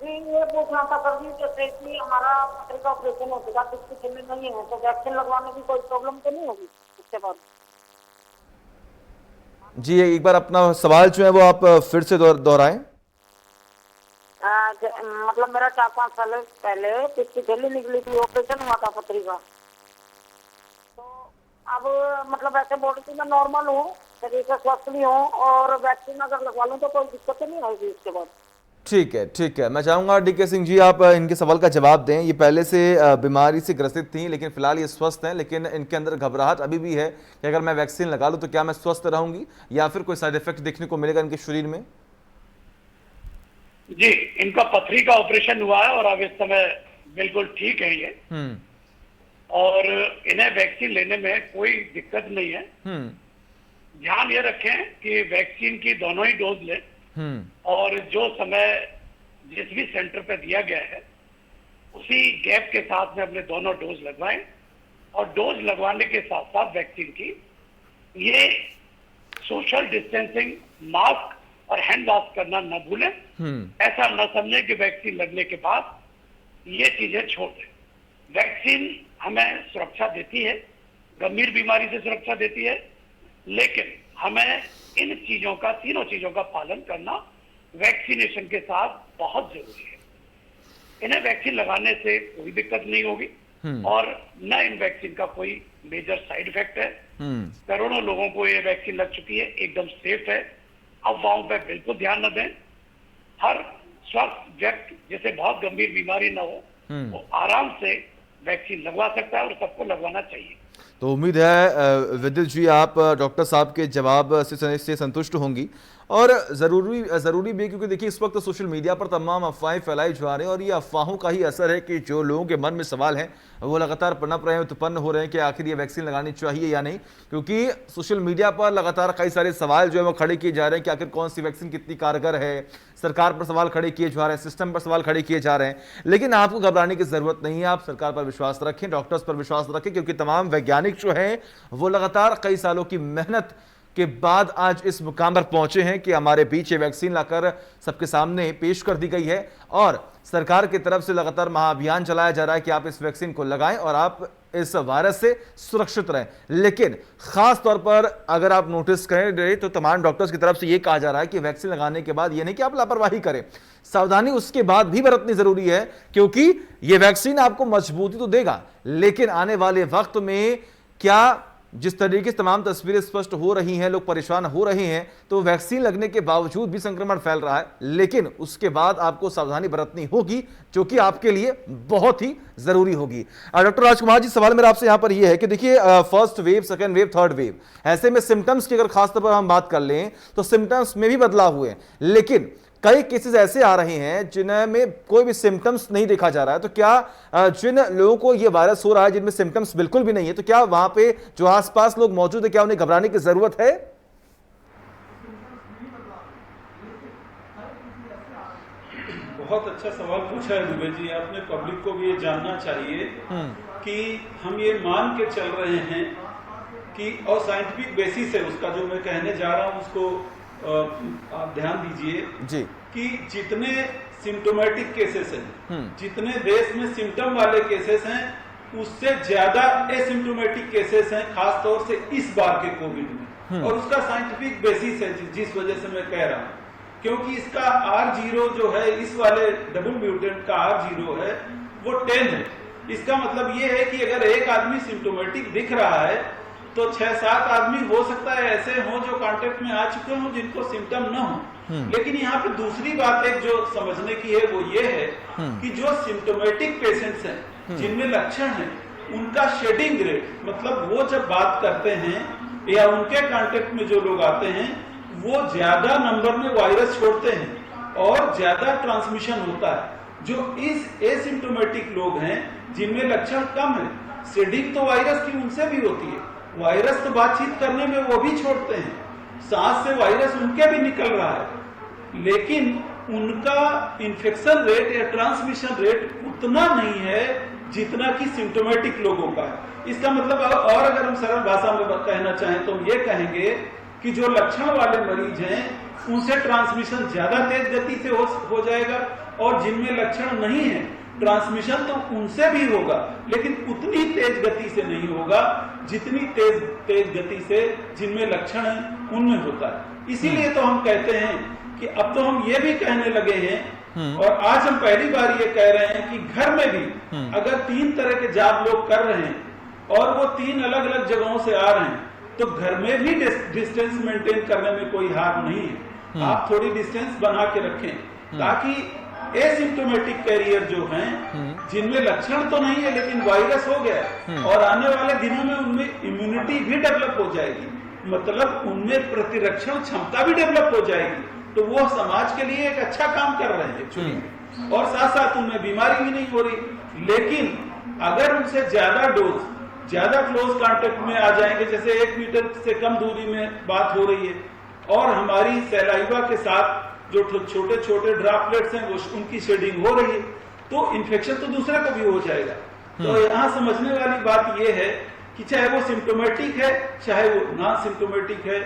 जी ये पूछना था सर जी, जैसे कि हमारा पत्रिका ऑपरेशन हो चुका, किसी में नहीं है, तो वैक्सीन लगवाने की कोई प्रॉब्लम तो नहीं होगी उसके बाद? जी एक बार अपना सवाल जो है वो आप फिर से दोहराएं। मतलब मेरा 4-5 साल पहले पिछली थैली निकली थी, ऑपरेशन हुआ था पत्रिका, तो अब मतलब ऐसे बॉडी की मैं नॉर्मल हूँ, शरीर से स्वस्थ भी हूँ और वैक्सीन अगर लगवा लूँ तो कोई दिक्कत नहीं होगी इसके बाद? ठीक है। मैं चाहूंगा डीके सिंह जी आप इनके सवाल का जवाब दें। ये पहले से बीमारी से ग्रसित थी, लेकिन फिलहाल ये स्वस्थ हैं, लेकिन इनके अंदर घबराहट अभी भी है कि अगर मैं वैक्सीन लगा लूं तो क्या मैं स्वस्थ रहूंगी या फिर कोई साइड इफेक्ट देखने को मिलेगा इनके शरीर में? जी, इनका पथरी का ऑपरेशन हुआ है और अब इस समय बिल्कुल ठीक है ये, और इन्हें वैक्सीन लेने में कोई दिक्कत नहीं है। ध्यान ये रखें कि वैक्सीन की दोनों ही डोज लें और जो समय जिस भी सेंटर पे दिया गया है उसी गैप के साथ में अपने दोनों डोज लगवाएं और डोज लगवाने के साथ साथ वैक्सीन की ये सोशल डिस्टेंसिंग, मास्क और हैंड वॉश करना न भूलें। ऐसा न समझें कि वैक्सीन लगने के बाद ये चीजें छोड़ दें। वैक्सीन हमें सुरक्षा देती है, गंभीर बीमारी से सुरक्षा देती है, लेकिन हमें इन चीजों का, तीनों चीजों का पालन करना वैक्सीनेशन के साथ बहुत जरूरी है। इन्हें वैक्सीन लगाने से कोई दिक्कत नहीं होगी और न इन वैक्सीन का कोई मेजर साइड इफेक्ट है। करोड़ों लोगों को ये वैक्सीन लग चुकी है, एकदम सेफ है। अफवाहों पर बिल्कुल ध्यान न दें। हर स्वस्थ व्यक्ति जिसे बहुत गंभीर बीमारी न हो वो आराम से वैक्सीन लगवा सकता है और सबको लगवाना चाहिए। तो उम्मीद है विदित जी आप डॉक्टर साहब के जवाब से संतुष्ट होंगी और ज़रूरी भी, क्योंकि देखिए इस वक्त तो सोशल मीडिया पर तमाम अफवाहें फैलाई जा रही हैं और ये अफवाहों का ही असर है कि जो लोगों के मन में सवाल हैं वो लगातार पनप रहे हैं, उत्पन्न हो रहे हैं कि आखिर ये वैक्सीन लगानी चाहिए या नहीं। क्योंकि सोशल मीडिया पर लगातार कई सारे सवाल जो है वो खड़े किए जा रहे हैं कि आखिर कौन सी वैक्सीन कितनी कारगर है। सरकार पर सवाल खड़े किए जा रहे हैं, सिस्टम पर सवाल खड़े किए जा रहे हैं, लेकिन आपको घबराने की जरूरत नहीं है। आप सरकार पर विश्वास रखें, डॉक्टर्स पर विश्वास रखें, क्योंकि तमाम वैज्ञानिक जो हैं वो लगातार कई सालों की मेहनत के बाद आज इस मुकाम पर पहुंचे हैं कि हमारे बीच ये वैक्सीन लाकर सबके सामने पेश कर दी गई है और सरकार की तरफ से लगातार महाअभियान चलाया जा रहा है कि आप इस वैक्सीन को लगाएं और आप इस वायरस से सुरक्षित रहें। लेकिन खास तौर पर अगर आप नोटिस करें तो तमाम डॉक्टर्स की तरफ से यह कहा जा रहा है कि वैक्सीन लगाने के बाद यह नहीं कि आप लापरवाही करें, सावधानी उसके बाद भी बरतनी जरूरी है, क्योंकि यह वैक्सीन आपको मजबूती तो देगा, लेकिन आने वाले वक्त में क्या जिस तरीके से तमाम तस्वीरें स्पष्ट हो रही हैं, लोग परेशान हो रहे हैं, तो वैक्सीन लगने के बावजूद भी संक्रमण फैल रहा है, लेकिन उसके बाद आपको सावधानी बरतनी होगी जो कि आपके लिए बहुत ही जरूरी होगी। डॉक्टर राजकुमार जी, सवाल मेरा आपसे यहां पर यह है कि देखिए first wave, second wave, third wave, ऐसे में सिम्टम्स की अगर खासतौर पर हम बात कर लें तो सिम्टम्स में भी बदलाव हुए हैं, लेकिन कई केसेस ऐसे आ रहे हैं जिनमें कोई भी सिम्टम्स नहीं देखा जा रहा है, तो क्या जिन लोगों को ये वायरस हो रहा है जिनमें सिम्टम्स बिल्कुल भी नहीं है, तो क्या वहां पे जो आसपास लोग मौजूद है क्या उन्हें घबराने की जरूरत है? बहुत अच्छा सवाल पूछा है दुबे जी आपने। पब्लिक को भी ये जानना चाहिए कि हम ये मान के चल रहे हैं कि, और साइंटिफिक बेसिस है उसका जो मैं कहने जा रहा हूं उसको आप ध्यान दीजिए जी, कि जितने सिम्टोमेटिक केसेस हैं, जितने देश में सिम्टम वाले केसेस हैं, उससे ज्यादा एसिम्टोमेटिक केसेस हैं, खासतौर से इस बार के कोविड में। और उसका साइंटिफिक बेसिस है जिस वजह से मैं कह रहा हूं, क्योंकि इसका R0 जो है, इस वाले डबल म्यूटेंट का R0 है वो 10 है। इसका मतलब ये है कि अगर एक आदमी सिम्टोमेटिक दिख रहा है तो 6-7 आदमी हो सकता है ऐसे हो जो कांटेक्ट में आ चुके हों जिनको सिम्टम न हो। लेकिन यहाँ पे दूसरी बात एक जो समझने की है वो ये है कि जो सिम्टोमेटिक पेशेंट्स हैं जिनमें लक्षण है, उनका शेडिंग रेट, मतलब वो जब बात करते हैं या उनके कांटेक्ट में जो लोग आते हैं वो ज्यादा नंबर में वायरस छोड़ते हैं और ज्यादा ट्रांसमिशन होता है। जो इस एसिम्टोमेटिक लोग हैं जिनमें लक्षण कम है, शेडिंग तो वायरस की उनसे भी होती है, वायरस तो बातचीत करने में वो भी छोड़ते हैं, सांस से वायरस उनके भी निकल रहा है, लेकिन उनका इन्फेक्शन रेट या ट्रांसमिशन रेट उतना नहीं है जितना कि सिम्टोमेटिक लोगों का है। इसका मतलब, और अगर हम सरल भाषा में कहना चाहें तो हम ये कहेंगे कि जो लक्षण वाले मरीज हैं उनसे ट्रांसमिशन ज्यादा तेज गति से हो जाएगा, और जिनमें लक्षण नहीं है ट्रांसमिशन तो उनसे भी होगा लेकिन उतनी तेज गति से नहीं होगा जितनी तेज गति से जिनमें लक्षण है उनमें होता है। इसीलिए तो हम कहते हैं कि अब तो हम ये भी कहने लगे हैं, और आज हम पहली बार ये कह रहे हैं कि घर में भी अगर 3 तरह के जाप लोग कर रहे हैं और वो 3 अलग अलग जगहों से आ रहे हैं, तो घर में भी डिस्टेंस मेंटेन करने में कोई हार्म नहीं है। आप थोड़ी डिस्टेंस बना के रखें ताकि एसिम्टोमेटिक कैरियर जो हैं, जिनमें लक्षण तो नहीं है लेकिन वायरस हो गया, और आने वाले दिनों में उनमें इम्यूनिटी भी डेवलप हो जाएगी, मतलब उनमें प्रतिरक्षण क्षमता भी डेवलप हो जाएगी, तो वो समाज के लिए एक अच्छा काम कर रहे हैं एक्चुअली, और साथ साथ उनमें बीमारी भी नहीं हो रही। लेकिन अगर उनसे ज्यादा डोज, ज्यादा क्लोज कांटेक्ट में आ जाएंगे, जैसे 1 मीटर से कम दूरी में बात हो रही है, और हमारी सैलाइवा के साथ जो छोटे छोटे ड्रॉपलेट्स हैं वो उनकी शेडिंग हो रही है, तो इन्फेक्शन तो दूसरे को भी हो जाएगा। तो यहाँ समझने वाली बात ये है कि चाहे वो सिम्टोमेटिक है चाहे वो नॉन सिम्टोमेटिक है,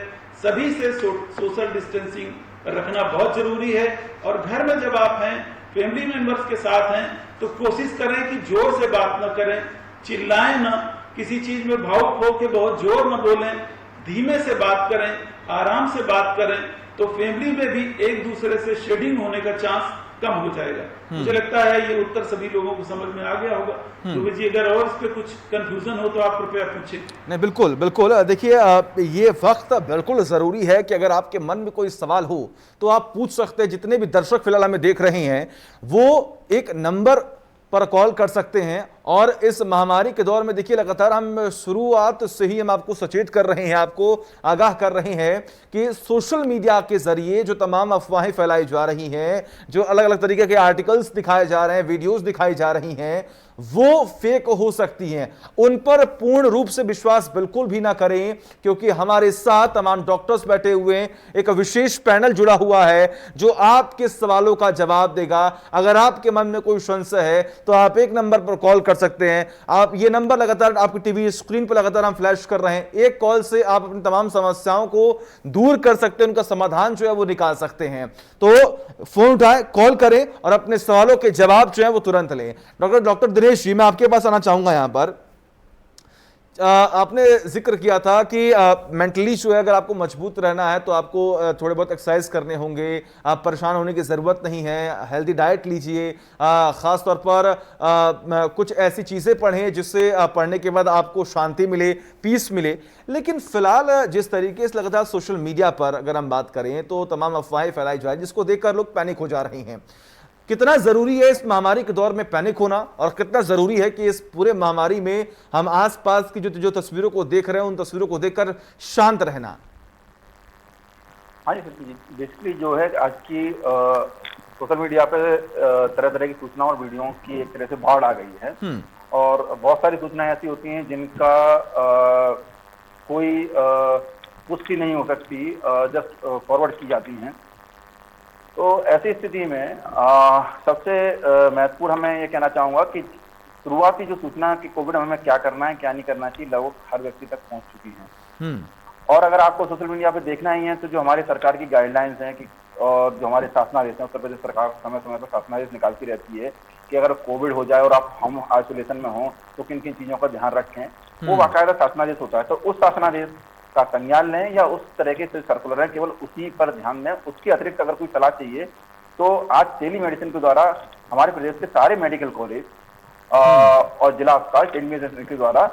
सभी से सोशल डिस्टेंसिंग रखना बहुत जरूरी है। और घर में जब आप हैं, फैमिली मेंबर्स के साथ हैं, तो कोशिश करें कि जोर से बात न करें, चिल्लाएं ना, किसी चीज में भावुक हो के बहुत जोर न बोलें, धीमे से बात करें, आराम से बात करें, तो फैमिली में भी एक दूसरे से शेडिंग होने का चांस कम हो जाएगा। मुझे लगता है ये उत्तर सभी लोगों को समझ में आ गया होगा। तो जी अगर और इस पे कुछ कंफ्यूजन हो तो आप कृपया पूछें। नहीं, बिल्कुल बिल्कुल। देखिए ये वक्त बिल्कुल जरूरी है कि अगर आपके मन में कोई सवाल हो तो आप पूछ सकते हैं। जितने भी दर्शक फिलहाल हमें देख रहे हैं वो एक नंबर पर कॉल कर सकते हैं, और इस महामारी के दौर में देखिए लगातार हम शुरुआत से ही हम आपको सचेत कर रहे हैं, आपको आगाह कर रहे हैं कि सोशल मीडिया के जरिए जो तमाम अफवाहें फैलाई जा रही हैं, जो अलग अलग तरीके के आर्टिकल्स दिखाए जा रहे हैं, वीडियोस दिखाई जा रही हैं, वो फेक हो सकती हैं। उन पर पूर्ण रूप से विश्वास बिल्कुल भी ना करें, क्योंकि हमारे साथ तमाम डॉक्टर्स बैठे हुए हैं, एक विशेष पैनल जुड़ा हुआ है जो आपके सवालों का जवाब देगा। अगर आपके मन में कोई संशय है तो आप एक नंबर पर कॉल कर सकते हैं। आप ये नंबर लगातार आपकी टीवी स्क्रीन पर लगातार हम फ्लैश कर रहे हैं। एक कॉल से आप अपनी तमाम समस्याओं को दूर कर सकते हैं, उनका समाधान जो है वो निकाल सकते हैं। तो फोन उठाएं, कॉल करें और अपने सवालों के जवाब जो है वो तुरंत लें। डॉक्टर दिनेश जी, मैं आपके पास आना चाहूंगा। यहां पर आपने जिक्र किया था कि मेंटली जो है अगर आपको मजबूत रहना है तो आपको थोड़े बहुत एक्सरसाइज करने होंगे, आप परेशान होने की ज़रूरत नहीं है, हेल्दी डाइट लीजिए, ख़ास तौर पर कुछ ऐसी चीज़ें पढ़ें जिससे पढ़ने के बाद आपको शांति मिले, पीस मिले। लेकिन फिलहाल जिस तरीके से लगातार सोशल मीडिया पर अगर हम बात करें तो तमाम अफवाहें फैलाई जा रही हैं जिसको देखकर लोग पैनिक हो जा रहे हैं। कितना जरूरी है इस महामारी के दौर में पैनिक होना, और कितना जरूरी है कि इस पूरे महामारी में हम आसपास की जो तस्वीरों को देख रहे हैं उन तस्वीरों को देखकर शांत रहना? हाँ जी, बेसिकली जो है आज की सोशल मीडिया पे तरह तरह की सूचना और वीडियो की एक तरह से बाढ़ आ गई है और बहुत सारी सूचनाएं ऐसी होती हैं जिनका कोई पुष्टि नहीं हो सकती, जस्ट फॉरवर्ड की जाती हैं। तो ऐसी स्थिति में सबसे महत्वपूर्ण हमें ये कहना चाहूँगा कि शुरुआती जो सूचना कि कोविड में हमें क्या करना है क्या नहीं करना चाहिए लगभग हर व्यक्ति तक पहुँच चुकी है। और अगर आपको सोशल मीडिया पे देखना ही है तो जो हमारी सरकार की गाइडलाइंस हैं कि और जो हमारे शासनादेश हैं, उत्तर प्रदेश सरकार समय समय पर शासनादेश निकालती रहती है कि अगर कोविड हो जाए और आप हम आइसोलेशन में हों तो किन किन चीज़ों का ध्यान रखें, वो बाकायदा शासनादेश होता है। तो उस शासनादेश का संज्ञान लें या उस तरीके से सर्कुलर है केवल उसी पर ध्यान दें। उसके अतिरिक्त अगर कोई सलाह चाहिए तो आज टेली मेडिसिन के द्वारा हमारे प्रदेश के सारे मेडिकल कॉलेज और जिला अस्पताल टेली मेडिसिन के द्वारा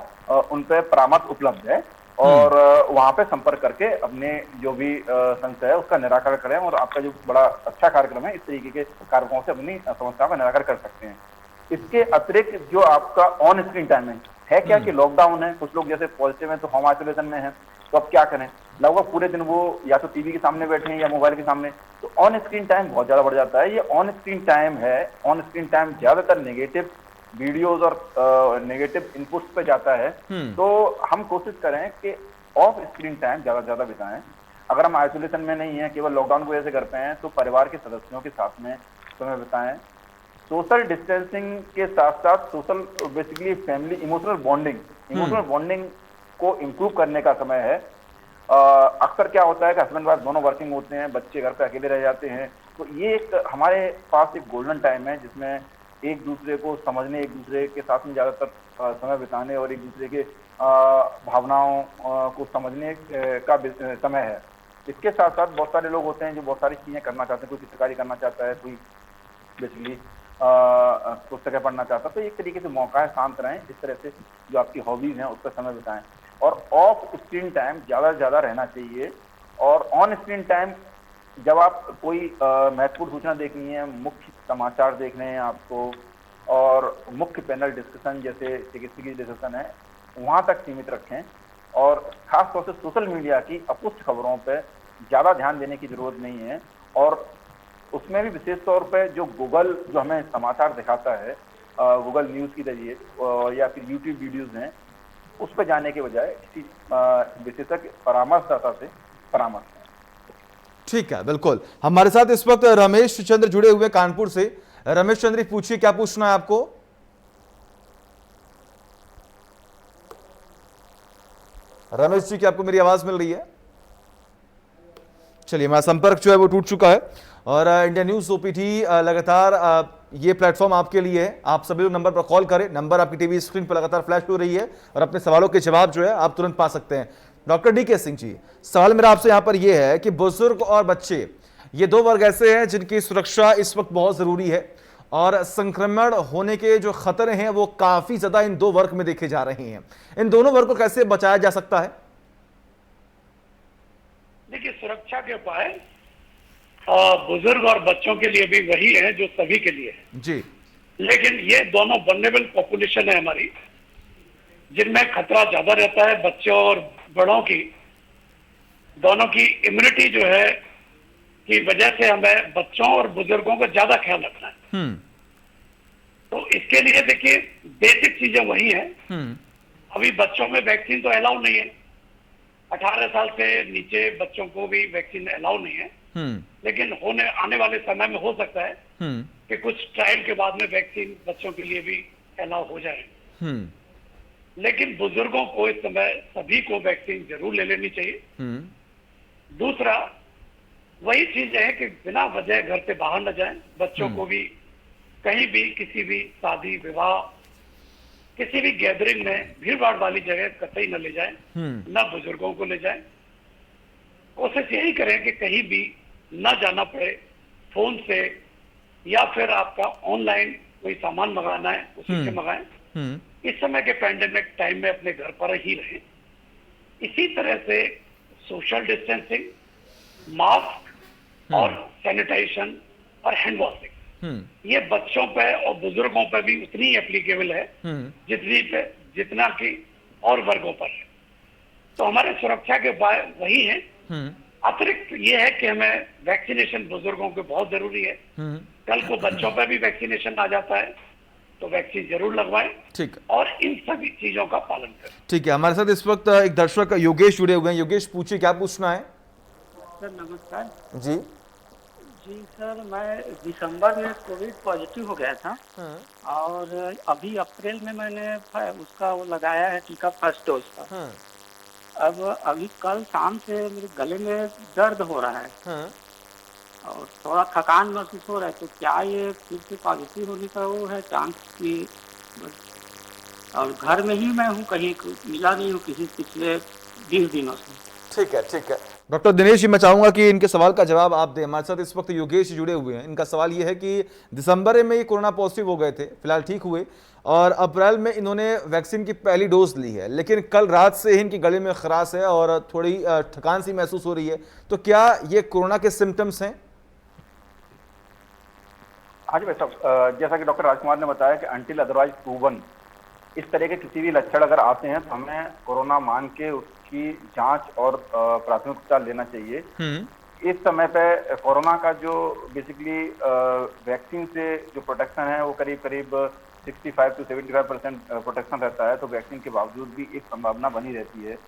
उन पर परामर्श उपलब्ध है और वहां पे संपर्क करके अपने जो भी संशय है उसका निराकरण करें और आपका जो बड़ा अच्छा कार्यक्रम है इस तरीके के कार्यक्रमों से अपनी समस्याओं का निराकरण कर सकते हैं। इसके अतिरिक्त जो आपका ऑन स्क्रीन टाइम है क्या कि लॉकडाउन है, कुछ लोग जैसे पॉजिटिव है तो होम आइसोलेशन में है, तो अब क्या करें, लगभग पूरे दिन वो या तो टीवी के सामने बैठे हैं या मोबाइल के सामने, तो ऑन स्क्रीन टाइम बहुत ज्यादा बढ़ जाता है। ये ऑन स्क्रीन टाइम है, ऑन स्क्रीन टाइम ज्यादातर नेगेटिव वीडियोस और नेगेटिव इनपुट्स पे जाता है। तो हम कोशिश करें कि ऑफ स्क्रीन टाइम ज्यादा से ज्यादा बिताएं। अगर हम आइसोलेशन में नहीं है, केवल लॉकडाउन की वजह से घर पे हैं, तो परिवार के सदस्यों के साथ में समय बिताएं। सोशल डिस्टेंसिंग के साथ साथ social basically family emotional bonding को इम्प्रूव करने का समय है। अक्सर क्या होता है कि हस्बैंड वाइफ दोनों वर्किंग होते हैं, बच्चे घर पे अकेले रह जाते हैं, तो ये एक हमारे पास एक गोल्डन टाइम है जिसमें एक दूसरे को समझने, एक दूसरे के साथ में ज़्यादातर समय बिताने और एक दूसरे के भावनाओं को समझने का समय है। इसके साथ साथ बहुत सारे लोग होते हैं जो बहुत सारी चीज़ें करना चाहते हैं, कोई चित्रकारी करना चाहता है, कोई बेसिकली पुस्तकें पढ़ना चाहता है, तो एक तरीके से मौका है, शांत रहें, इस तरह से जो आपकी हॉबीज़ हैं उस पर समय बिताएं और ऑफ स्क्रीन टाइम ज़्यादा से ज़्यादा रहना चाहिए। और ऑन स्क्रीन टाइम जब आप कोई महत्वपूर्ण सूचना देखनी है, मुख्य समाचार देखने हैं आपको और मुख्य पैनल डिस्कशन जैसे चिकित्सकीय डिस्कशन है, वहाँ तक सीमित रखें और खास तौर से सोशल मीडिया की अपुष्ट खबरों पर ज़्यादा ध्यान देने की ज़रूरत नहीं है। और उसमें भी विशेष तौर पे जो गूगल जो हमें समाचार दिखाता है गूगल न्यूज़ की जरिए या फिर यूट्यूब वीडियोज़ हैं, उस पर जाने के बजाय किसी विशेषज्ञ परामर्शदाता से परामर्श करें। ठीक है, बिल्कुल। हमारे साथ इस वक्त रमेश चंद्र जुड़े हुए कानपुर से। रमेश चंद्र, पूछिए, क्या पूछना है आपको? रमेश जी, क्या आपको मेरी आवाज मिल रही है? चलिए, हमारा संपर्क जो है वो टूट चुका है और इंडिया न्यूज ओपीटी लगातार ये प्लेटफॉर्म आपके लिए है। आप सभी लोग नंबर पर कॉल करें, नंबर आपकी टीवी स्क्रीन पर लगातार फ्लैश हो रही है और अपने सवालों के जवाब जो है आप तुरंत पा सकते हैं। डॉक्टर डीके सिंह जी, सवाल मेरा आपसे यहां पर यह है कि बुजुर्ग और बच्चे, ये दो वर्ग ऐसे हैं जिनकी सुरक्षा इस वक्त बहुत जरूरी है और संक्रमण होने के जो खतरे हैं वो काफी ज्यादा इन दो वर्ग में देखे जा रहे हैं। इन दोनों वर्ग को कैसे बचाया जा सकता है? देखिए, सुरक्षा के उपाय बुजुर्ग और बच्चों के लिए भी वही है जो सभी के लिए है जी, लेकिन ये दोनों वल्नरेबल पॉपुलेशन है हमारी, जिनमें खतरा ज्यादा रहता है। बच्चों और बड़ों की दोनों की इम्यूनिटी जो है की वजह से हमें बच्चों और बुजुर्गों का ज्यादा ख्याल रखना है। तो इसके लिए देखिए, बेसिक चीजें वही है। अभी बच्चों में वैक्सीन तो अलाउ नहीं है, 18 साल से नीचे बच्चों को भी वैक्सीन अलाउ नहीं है, लेकिन आने वाले समय में हो सकता है कि कुछ ट्रायल के बाद में वैक्सीन बच्चों के लिए भी अलाउ हो जाए। लेकिन बुजुर्गों को इस समय सभी को वैक्सीन जरूर ले लेनी चाहिए। दूसरा वही चीज है कि बिना वजह घर से बाहर न जाएं। बच्चों को भी कहीं भी किसी भी शादी विवाह किसी भी गैदरिंग में भीड़ भाड़ वाली जगह कतई न ले जाएं, न बुजुर्गों को ले जाएं। कोशिश यही करें कि कहीं भी न जाना पड़े, फोन से या फिर आपका ऑनलाइन कोई सामान मंगाना है उसी से मंगाएं। इस समय के पैंडेमिक टाइम में अपने घर पर ही रहें। इसी तरह से सोशल डिस्टेंसिंग, मास्क और सैनिटाइजेशन और हैंड वॉशिंग, ये बच्चों पे और बुजुर्गों पे भी उतनी एप्लीकेबल है जितना कि और वर्गों पर है। तो हमारे सुरक्षा के उपाय वही हैं अतिरिक्त ये है कि हमें वैक्सीनेशन बुजुर्गों के बहुत जरूरी है। कल को बच्चों पर भी वैक्सीनेशन आ जाता है तो वैक्सीन जरूर लगवाएं। ठीक, और इन सभी चीजों का पालन करें। ठीक है। हमारे साथ इस वक्त एक दर्शक योगेश जुड़े हुए हैं। योगेश, पूछिए, क्या पूछना है? सर नमस्कार। जी जी सर, मैं दिसंबर में कोविड पॉजिटिव हो गया था और अभी अप्रैल में मैंने उसका वो लगाया है टीका, फर्स्ट डोज का। अब अभी कल शाम से मेरे गले में दर्द हो रहा है और थोड़ा थकान महसूस हो रहा है। तो क्या ये फिर से पॉजिटिव होने का वो है चांस की? और घर में ही मैं हूँ, कहीं मिला नहीं हूँ किसी पिछले 20 दिनों से। ठीक है, ठीक है। डॉक्टर दिनेश जी, मैं चाहूंगा कि इनके सवाल का जवाब आप दें। हमारे साथ इस वक्त योगेश जी जुड़े हुए हैं। इनका सवाल ये है कि दिसंबर में ये कोरोना पॉजिटिव हो गए थे, फिलहाल ठीक हुए और अप्रैल में इन्होंने वैक्सीन की पहली डोज ली है, लेकिन कल रात से ही इनके गले में खराश है और थोड़ी थकान सी महसूस हो रही है। तो क्या ये कोरोना के सिम्टम्स हैं? हाँ जी भाई साहब, जैसा कि डॉक्टर राजकुमार ने बताया कि अंटिल अदरवाइज प्रूवन इस तरह के किसी भी लक्षण अगर आते हैं तो हमें कोरोना मान के उसकी जांच और प्राथमिक उपचार लेना चाहिए। इस समय पे कोरोना का जो बेसिकली वैक्सीन से जो प्रोटेक्शन है वो करीब करीब 65 से 75% प्रोटेक्शन रहता है, तो वैक्सीन के बावजूद भी एक संभावना बनी रहती है।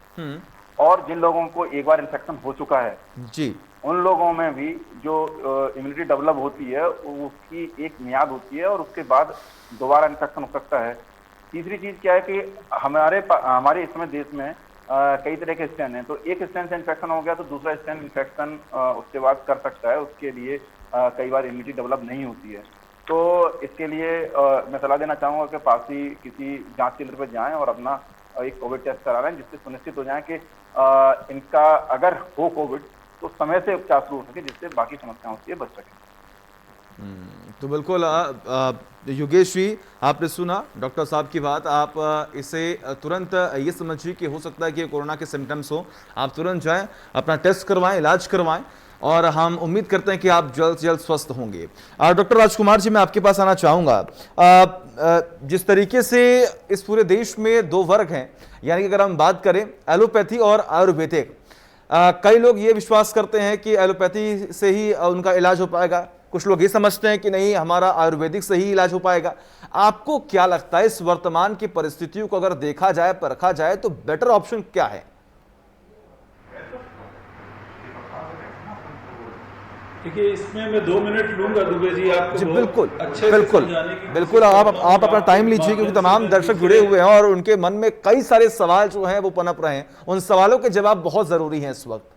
और जिन लोगों को एक बार इन्फेक्शन हो चुका है जी, उन लोगों में भी जो इम्यूनिटी डेवलप होती है उसकी एक मियाद होती है और उसके बाद दोबारा इन्फेक्शन हो सकता है। तीसरी चीज क्या है कि हमारे इस समय देश में कई तरह के स्ट्रेन हैं, तो एक स्ट्रेन से इन्फेक्शन हो गया तो दूसरा स्ट्रेन इन्फेक्शन उसके बाद कर सकता है। उसके लिए कई बार इम्यूनिटी डेवलप नहीं होती है। तो इसके लिए मैं सलाह देना चाहूँगा कि पास ही किसी जांच केंद्र पर जाएं और अपना एक कोविड टेस्ट करा लें, जिससे सुनिश्चित हो जाए कि इनका अगर हो कोविड तो समय से उपचार शुरू हो सके, जिससे बाकी समस्याओं से बच सके। तो बिल्कुल योगेश जी, आपने सुना डॉक्टर साहब की बात। आप इसे तुरंत ये समझिए कि हो सकता है कि कोरोना के सिम्टम्स हो, आप तुरंत जाएं, अपना टेस्ट करवाएं, इलाज करवाएं और हम उम्मीद करते हैं कि आप जल्द से जल्द स्वस्थ होंगे। डॉक्टर राजकुमार जी, मैं आपके पास आना चाहूँगा। जिस तरीके से इस पूरे देश में दो वर्ग हैं, यानी कि अगर हम बात करें एलोपैथी और आयुर्वेदिक, कई लोग ये विश्वास करते हैं कि एलोपैथी से ही उनका इलाज हो पाएगा, कुछ लोग ये समझते हैं कि नहीं, हमारा आयुर्वेदिक से ही इलाज हो पाएगा। आपको क्या लगता है, इस वर्तमान की परिस्थितियों को अगर देखा जाए, परखा जाए, तो बेटर ऑप्शन क्या है? देखिए, इसमें मैं 2 मिनट लूंगा दुबे जी, आपको जी बिल्कुल, अच्छे बिल्कुल बिल्कुल, आप अपना टाइम लीजिए, क्योंकि तमाम दर्शक जुड़े हुए हैं और उनके मन में कई सारे सवाल जो हैं वो पनप रहे हैं। उन सवालों के जवाब बहुत जरूरी हैं इस वक्त।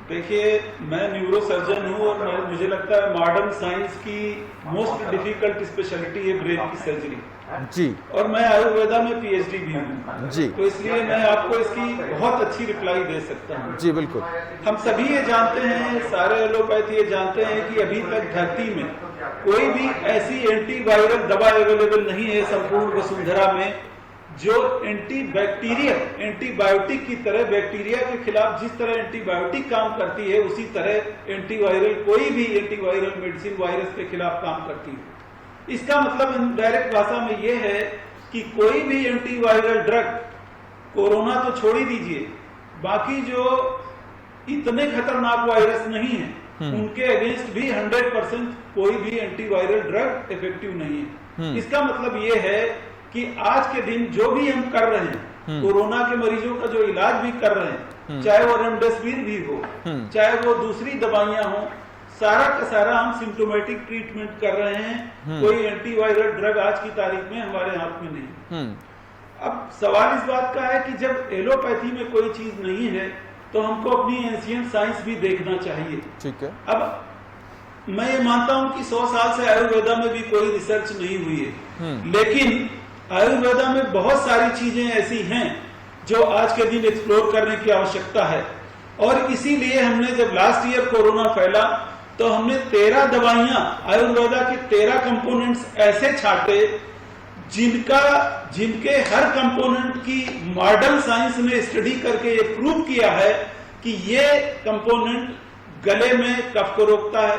देखिए, मैं न्यूरो सर्जन हूँ और मुझे लगता है मॉडर्न साइंस की मोस्ट डिफिकल्ट स्पेशलिटी है ब्रेन की सर्जरी जी, और मैं आयुर्वेदा में पीएचडी भी हूँ जी, तो इसलिए मैं आपको इसकी बहुत अच्छी रिप्लाई दे सकता हूँ। जी बिल्कुल। हम सभी ये जानते हैं, सारे एलोपैथी ये जानते हैं कि अभी तक धरती में कोई भी ऐसी एंटीवायरल दवा अवेलेबल नहीं है संपूर्ण वसुंधरा में जो एंटीबायोटिक की तरह बैक्टीरिया के खिलाफ जिस तरह एंटीबायोटिक काम करती है, उसी तरह एंटीवायरल कोई भी एंटीवायरल मेडिसिन वायरस के खिलाफ काम करती है। इसका मतलब डायरेक्ट भाषा में यह है कि कोई भी एंटीवायरल ड्रग, कोरोना तो छोड़ ही दीजिए, बाकी जो इतने खतरनाक वायरस नहीं है उनके अगेंस्ट भी 100% कोई भी एंटीवायरल ड्रग इफेक्टिव नहीं है। इसका मतलब यह है कि आज के दिन जो भी हम कर रहे हैं, कोरोना के मरीजों का जो इलाज भी कर रहे हैं, चाहे वो रेमडेसिविर भी हो, चाहे वो दूसरी दवाइयां हो, सारा का सारा हम सिम्टोमेटिक ट्रीटमेंट कर रहे हैं। कोई एंटीवायरल ड्रग आज की तारीख में हमारे हाथ में नहीं। अब सवाल इस बात का है कि जब एलोपैथी में कोई चीज नहीं है तो हमको अपनी एंशिएंट साइंस भी देखना चाहिए। ठीक है। अब मैं ये मानता हूं कि 100 साल से आयुर्वेदा में भी कोई रिसर्च नहीं हुई है, लेकिन आयुर्वेदा में बहुत सारी चीजें ऐसी हैं जो आज के दिन एक्सप्लोर करने की आवश्यकता है। और इसीलिए हमने जब लास्ट ईयर कोरोना फैला तो हमने 13 दवाइयां, आयुर्वेदा के 13 कंपोनेंट्स ऐसे छाटे जिनके हर कंपोनेंट की मॉडर्न साइंस ने स्टडी करके ये प्रूव किया है कि ये कंपोनेंट गले में कफ को रोकता है,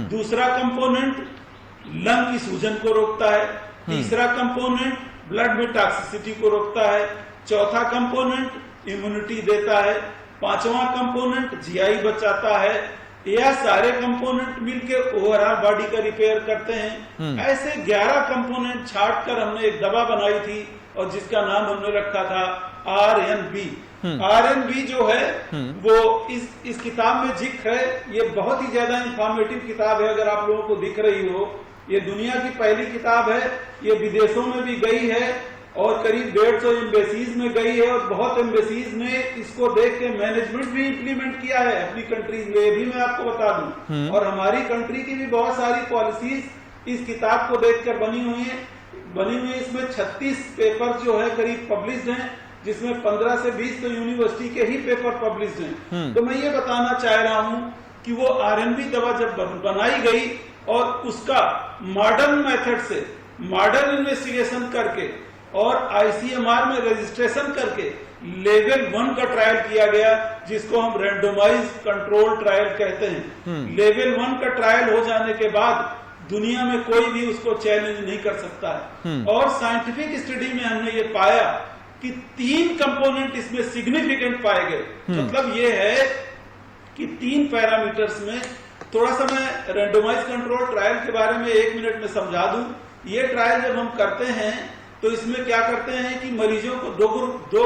दूसरा कंपोनेंट लंग की सूजन को रोकता है, तीसरा कंपोनेंट ब्लड में टॉक्सिसिटी को रोकता है, चौथा कंपोनेंट इम्यूनिटी देता है, 5वां कंपोनेंट जीआई बचाता है, यह सारे कंपोनेंट मिलके ओवरऑल बॉडी का रिपेयर करते हैं। ऐसे 11 कंपोनेंट छाट कर हमने एक दवा बनाई थी और जिसका नाम हमने रखा था RNB। RNB जो है वो इस किताब में जिक्र है। ये बहुत ही ज्यादा इंफॉर्मेटिव किताब है, अगर आप लोगों को दिख रही हो। ये दुनिया की पहली किताब है, ये विदेशों में भी गई है और करीब 150 एम्बेसीज में गई है और बहुत एम्बेसीज ने इसको देख के मैनेजमेंट भी इम्प्लीमेंट किया है अपनी कंट्रीज में, ये भी मैं आपको बता दूं। और हमारी कंट्री की भी बहुत सारी पॉलिसीज इस किताब को देखकर बनी हुई है। इसमें 36 पेपर जो है करीब पब्लिश्ड हैं, जिसमें 15 से 20 तो यूनिवर्सिटी के ही पेपर पब्लिश्ड हैं। तो मैं ये बताना चाह रहा हूं कि वो RNB दवा जब बनाई गई और उसका मॉडर्न मेथड से मॉडर्न इन्वेस्टिगेशन करके और ICMR में रजिस्ट्रेशन करके लेवल 1 का ट्रायल किया गया, जिसको हम रैंडोमाइज कंट्रोल ट्रायल कहते हैं। लेवल 1 का ट्रायल हो जाने के बाद दुनिया में कोई भी उसको चैलेंज नहीं कर सकता है। और साइंटिफिक स्टडी में हमने ये पाया कि 3 कंपोनेंट इसमें सिग्निफिकेंट पाए गए। मतलब ये है कि 3 पैरामीटर्स में, थोड़ा सा मैं रैंडोमाइज कंट्रोल ट्रायल के बारे में 1 मिनट में समझा दूं। ये ट्रायल जब हम करते हैं तो इसमें क्या करते हैं कि मरीजों को दो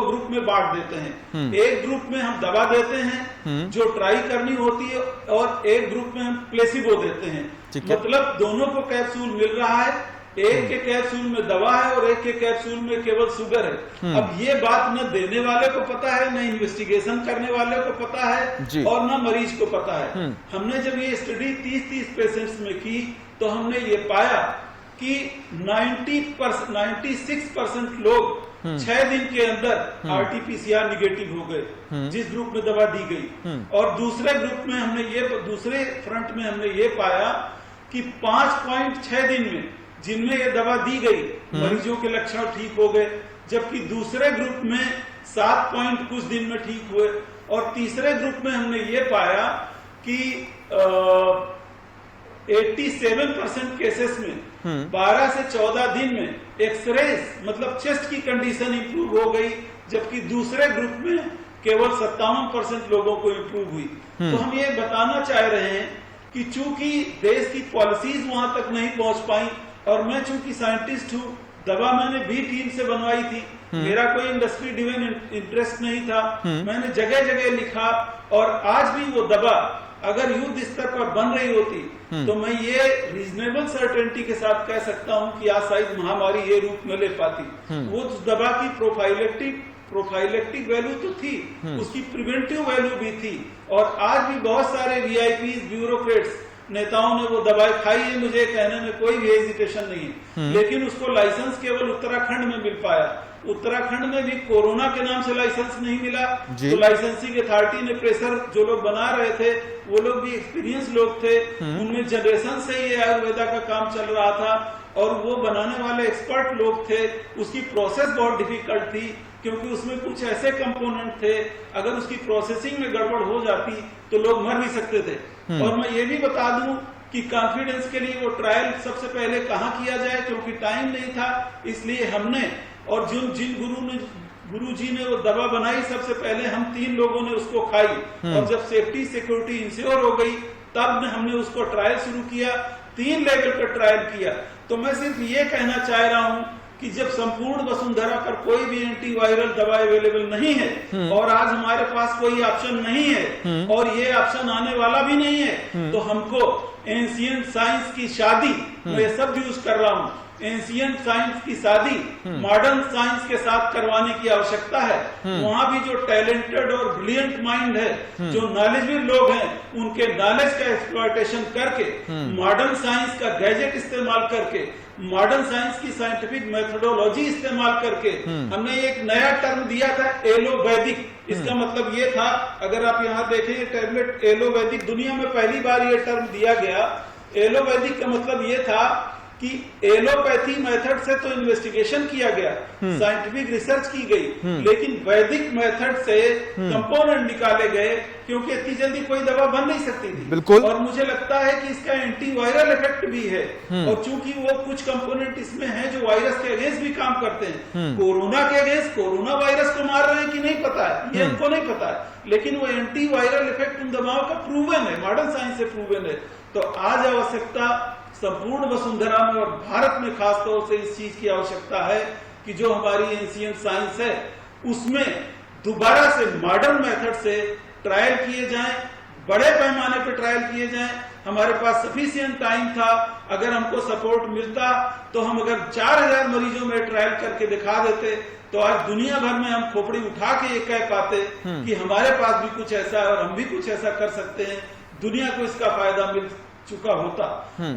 ग्रुप में बांट देते हैं। एक ग्रुप में हम दवा देते हैं जो ट्राई करनी होती है और एक ग्रुप में हम प्लेसिबो देते हैं। मतलब दोनों को कैप्सूल मिल रहा है, एक के कैप्सूल में दवा है और एक के कैप्सूल में केवल शुगर है। अब ये बात न देने वाले को पता है, न इन्वेस्टिगेशन करने वाले को पता है और न मरीज को पता है। हमने जब ये स्टडी 30 पेशेंट्स में की तो हमने ये पाया कि 96% लोग 6 दिन के अंदर RT-PCR निगेटिव हो गए जिस ग्रुप में दवा दी गई। और दूसरे ग्रुप में दूसरे फ्रंट में हमने ये पाया कि 5.6 दिन में जिनमें ये दवा दी गई मरीजों के लक्षण ठीक हो गए, जबकि दूसरे ग्रुप में 7 पॉइंट कुछ दिन में ठीक हुए। और तीसरे ग्रुप में हमने ये पाया कि 87% केसेस में 12 से 14 दिन में एक्सरे मतलब चेस्ट की कंडीशन इंप्रूव हो गई, जबकि दूसरे ग्रुप में केवल 57% लोगों को इंप्रूव हुई। तो हम ये बताना चाह रहे हैं कि चूंकि देश की पॉलिसीज वहां तक नहीं पहुंच पाई और मैं चूंकि साइंटिस्ट हूं, दवा मैंने भी टीम से बनवाई थी, मेरा कोई इंडस्ट्री ड्रिवन इंटरेस्ट नहीं था, मैंने जगह जगह लिखा और आज भी वो दवा अगर युद्ध स्तर पर बन रही होती तो मैं ये रीजनेबल सर्टेनिटी के साथ कह सकता हूं कि आज शायद महामारी ये रूप में ले पाती। वो दवा की प्रोफाइलेक्टिक वैल्यू तो थी, उसकी प्रिवेंटिव वैल्यू भी थी। और आज भी बहुत सारे VIPs ब्यूरोक्रेट्स नेताओं ने वो दवाई खाई है, मुझे कहने में कोई भी हेजिटेशन नहीं है। लेकिन उसको लाइसेंस केवल उत्तराखंड में मिल पाया। उत्तराखंड में भी कोरोना के नाम से लाइसेंस नहीं मिला, तो लाइसेंसिंग अथॉरिटी ने प्रेशर, जो लोग बना रहे थे वो लोग भी एक्सपीरियंस लोग थे, उनमें जनरेशन से ये आयुर्वेदा का काम चल रहा था और वो बनाने वाले एक्सपर्ट लोग थे। उसकी प्रोसेस बहुत डिफिकल्ट थी क्योंकि उसमें कुछ ऐसे कंपोनेंट थे, अगर उसकी प्रोसेसिंग में गड़बड़ हो जाती तो लोग मर भी सकते थे। और मैं ये भी बता दूं कि कॉन्फिडेंस के लिए वो ट्रायल सबसे पहले कहाँ किया जाए, क्योंकि टाइम नहीं था, इसलिए हमने और जिन गुरु जी ने वो दवा बनाई, सबसे पहले हम 3 लोगों ने उसको खाई और जब सेफ्टी सिक्योरिटी इंश्योर हो गई तब हमने उसको ट्रायल शुरू किया। 3 लेवल का ट्रायल किया। तो मैं सिर्फ ये कहना चाह रहा हूं कि जब संपूर्ण वसुंधरा पर कोई भी एंटीवायरल दवा अवेलेबल नहीं है और आज हमारे पास कोई ऑप्शन नहीं है और ये ऑप्शन आने वाला भी नहीं है, तो हमको एंशिएंट साइंस की शादी, मैं ये सब यूज कर रहा हूँ, एंशिएंट साइंस की शादी मॉडर्न साइंस के साथ करवाने की आवश्यकता है। वहां भी जो टैलेंटेड और ब्रिलियंट माइंड है, जो नॉलेजेबल लोग हैं, उनके नॉलेज का एक्सप्लॉयटेशन करके, मॉडर्न साइंस का गैजेट इस्तेमाल करके, मॉडर्न साइंस की साइंटिफिक मेथोडोलॉजी इस्तेमाल करके हमने एक नया टर्म दिया था, एलोवैदिक। इसका मतलब ये था, अगर आप यहाँ देखें टैबलेट एलोवैदिक, दुनिया में पहली बार ये टर्म दिया गया। एलोवैदिक का मतलब ये था कि एलोपैथी मेथड से तो इन्वेस्टिगेशन किया गया, साइंटिफिक रिसर्च की गई, लेकिन वैदिक मेथड से कंपोनेंट निकाले गए, क्योंकि इतनी जल्दी कोई दवा बन नहीं सकती थी। बिल्कुल। और मुझे लगता है कि इसका एंटीवायरल इफेक्ट भी है, और चूंकि वो कुछ कंपोनेंट इसमें हैं जो वायरस के अगेंस्ट भी काम करते हैं। कोरोना के अगेंस्ट कोरोना वायरस को मार रहे हैं कि नहीं पता है, ये हमको नहीं पता है, लेकिन वो एंटीवायरल इफेक्ट उन दवाओं का प्रूवन है, मॉडर्न साइंस से प्रूवन है। तो आज आवश्यकता संपूर्ण वसुंधरा में और भारत में खासतौर से इस चीज की आवश्यकता है कि जो हमारी एंशिएंट साइंस है उसमें दोबारा से मॉडर्न मेथड से ट्रायल किए जाएं, बड़े पैमाने पर ट्रायल किए जाएं। हमारे पास सफिशिएंट टाइम था, अगर हमको सपोर्ट मिलता तो हम अगर 4000 मरीजों में ट्रायल करके दिखा देते तो आज दुनिया भर में हम खोपड़ी उठा के ये कह पाते कि हमारे पास भी कुछ ऐसा है और हम भी कुछ ऐसा कर सकते हैं, दुनिया को इसका फायदा मिल चुका होता।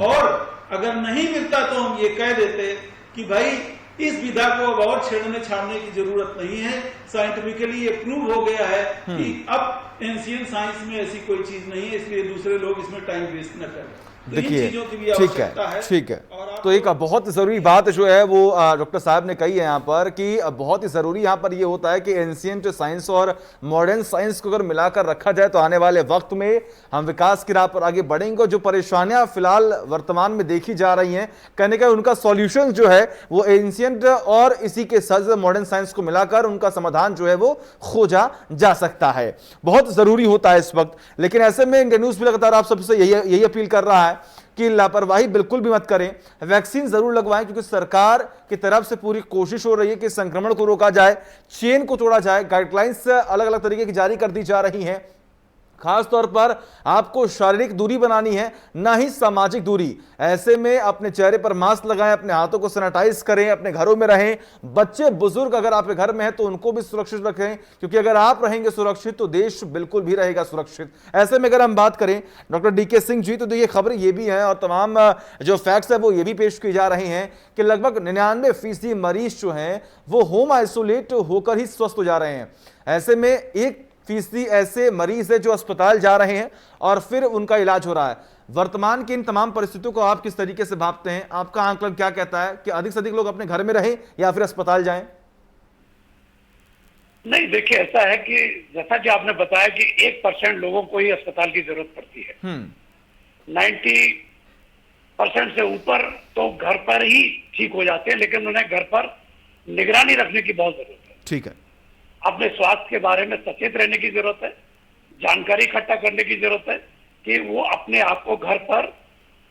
और अगर नहीं मिलता तो हम ये कह देते कि भाई इस विधा को अब और छेड़ने छाड़ने की जरूरत नहीं है, साइंटिफिकली ये प्रूव हो गया है कि अब एंशिएंट साइंस में ऐसी कोई चीज नहीं है, इसलिए दूसरे लोग इसमें टाइम वेस्ट न करें। देखिए, ठीक है। तो एक बहुत जरूरी बात जो है वो डॉक्टर साहब ने कही है यहाँ पर कि बहुत ही जरूरी यहाँ पर ये होता है कि एंशिएंट साइंस और मॉडर्न साइंस को अगर मिलाकर रखा जाए तो आने वाले वक्त में हम विकास की राह पर आगे बढ़ेंगे। जो परेशानियां फिलहाल वर्तमान में देखी जा रही हैं, कहने का उनका सॉल्यूशन जो है वो एंशिएंट और इसी के साथ मॉडर्न साइंस को मिलाकर उनका समाधान जो है वो खोजा जा सकता है। बहुत जरूरी होता है इस वक्त। लेकिन ऐसे में इंडिया न्यूज भी लगातार आप सबसे यही अपील कर रहा है कि लापरवाही बिल्कुल भी मत करें, वैक्सीन जरूर लगवाएं, क्योंकि सरकार की तरफ से पूरी कोशिश हो रही है कि संक्रमण को रोका जाए, चेन को तोड़ा जाए। गाइडलाइंस अलग अलग तरीके की जारी कर दी जा रही हैं। खास तौर पर आपको शारीरिक दूरी बनानी है, ना ही सामाजिक दूरी। ऐसे में अपने चेहरे पर मास्क लगाएं, अपने हाथों को सैनिटाइज करें, अपने घरों में रहें। बच्चे बुजुर्ग अगर आपके घर में हैं तो उनको भी सुरक्षित रखें, क्योंकि अगर आप रहेंगे सुरक्षित तो देश बिल्कुल भी रहेगा सुरक्षित। ऐसे में अगर हम बात करें डॉक्टर डीके सिंह जी, तो ये खबरें ये भी हैं और तमाम जो फैक्ट्स है वो ये भी पेश की जा रहे हैं कि लगभग 99% मरीज जो हैं वो होम आइसोलेट होकर ही स्वस्थ हो जा रहे हैं। ऐसे में 1% ऐसे मरीज है जो अस्पताल जा रहे हैं और फिर उनका इलाज हो रहा है। वर्तमान की इन तमाम परिस्थितियों को आप किस तरीके से भांपते हैं? आपका आंकलन क्या कहता है कि अधिक से अधिक लोग अपने घर में रहें या फिर अस्पताल जाएं? नहीं, देखिए ऐसा है कि जैसा कि आपने बताया कि 1% लोगों को ही अस्पताल की जरूरत पड़ती है। 90% से ऊपर तो घर पर ही ठीक हो जाते हैं, लेकिन उन्हें घर पर निगरानी रखने की बहुत जरूरत है। ठीक है। अपने स्वास्थ्य के बारे में सचेत रहने की जरूरत है, जानकारी इकट्ठा करने की जरूरत है कि वो अपने आप को घर पर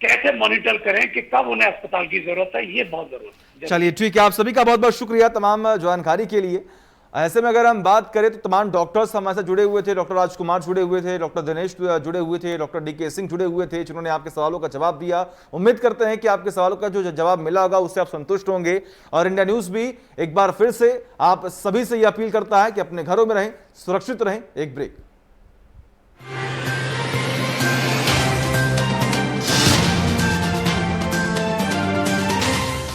कैसे मॉनिटर करें कि कब उन्हें अस्पताल की जरूरत है, ये बहुत जरूरत है। चलिए ठीक है, आप सभी का बहुत बहुत शुक्रिया तमाम जानकारी के लिए। ऐसे में अगर हम बात करें तो तमाम डॉक्टर्स हमारे साथ जुड़े हुए थे, डॉक्टर राजकुमार जुड़े हुए थे, डॉक्टर दिनेश जुड़े हुए थे, डॉक्टर डीके सिंह जुड़े हुए थे, जिन्होंने आपके सवालों का जवाब दिया। उम्मीद करते हैं कि आपके सवालों का जो जवाब मिला होगा उससे आप संतुष्ट होंगे। और इंडिया न्यूज भी एक बार फिर से आप सभी से यह अपील करता है कि अपने घरों में रहें, सुरक्षित रहें। एक ब्रेक।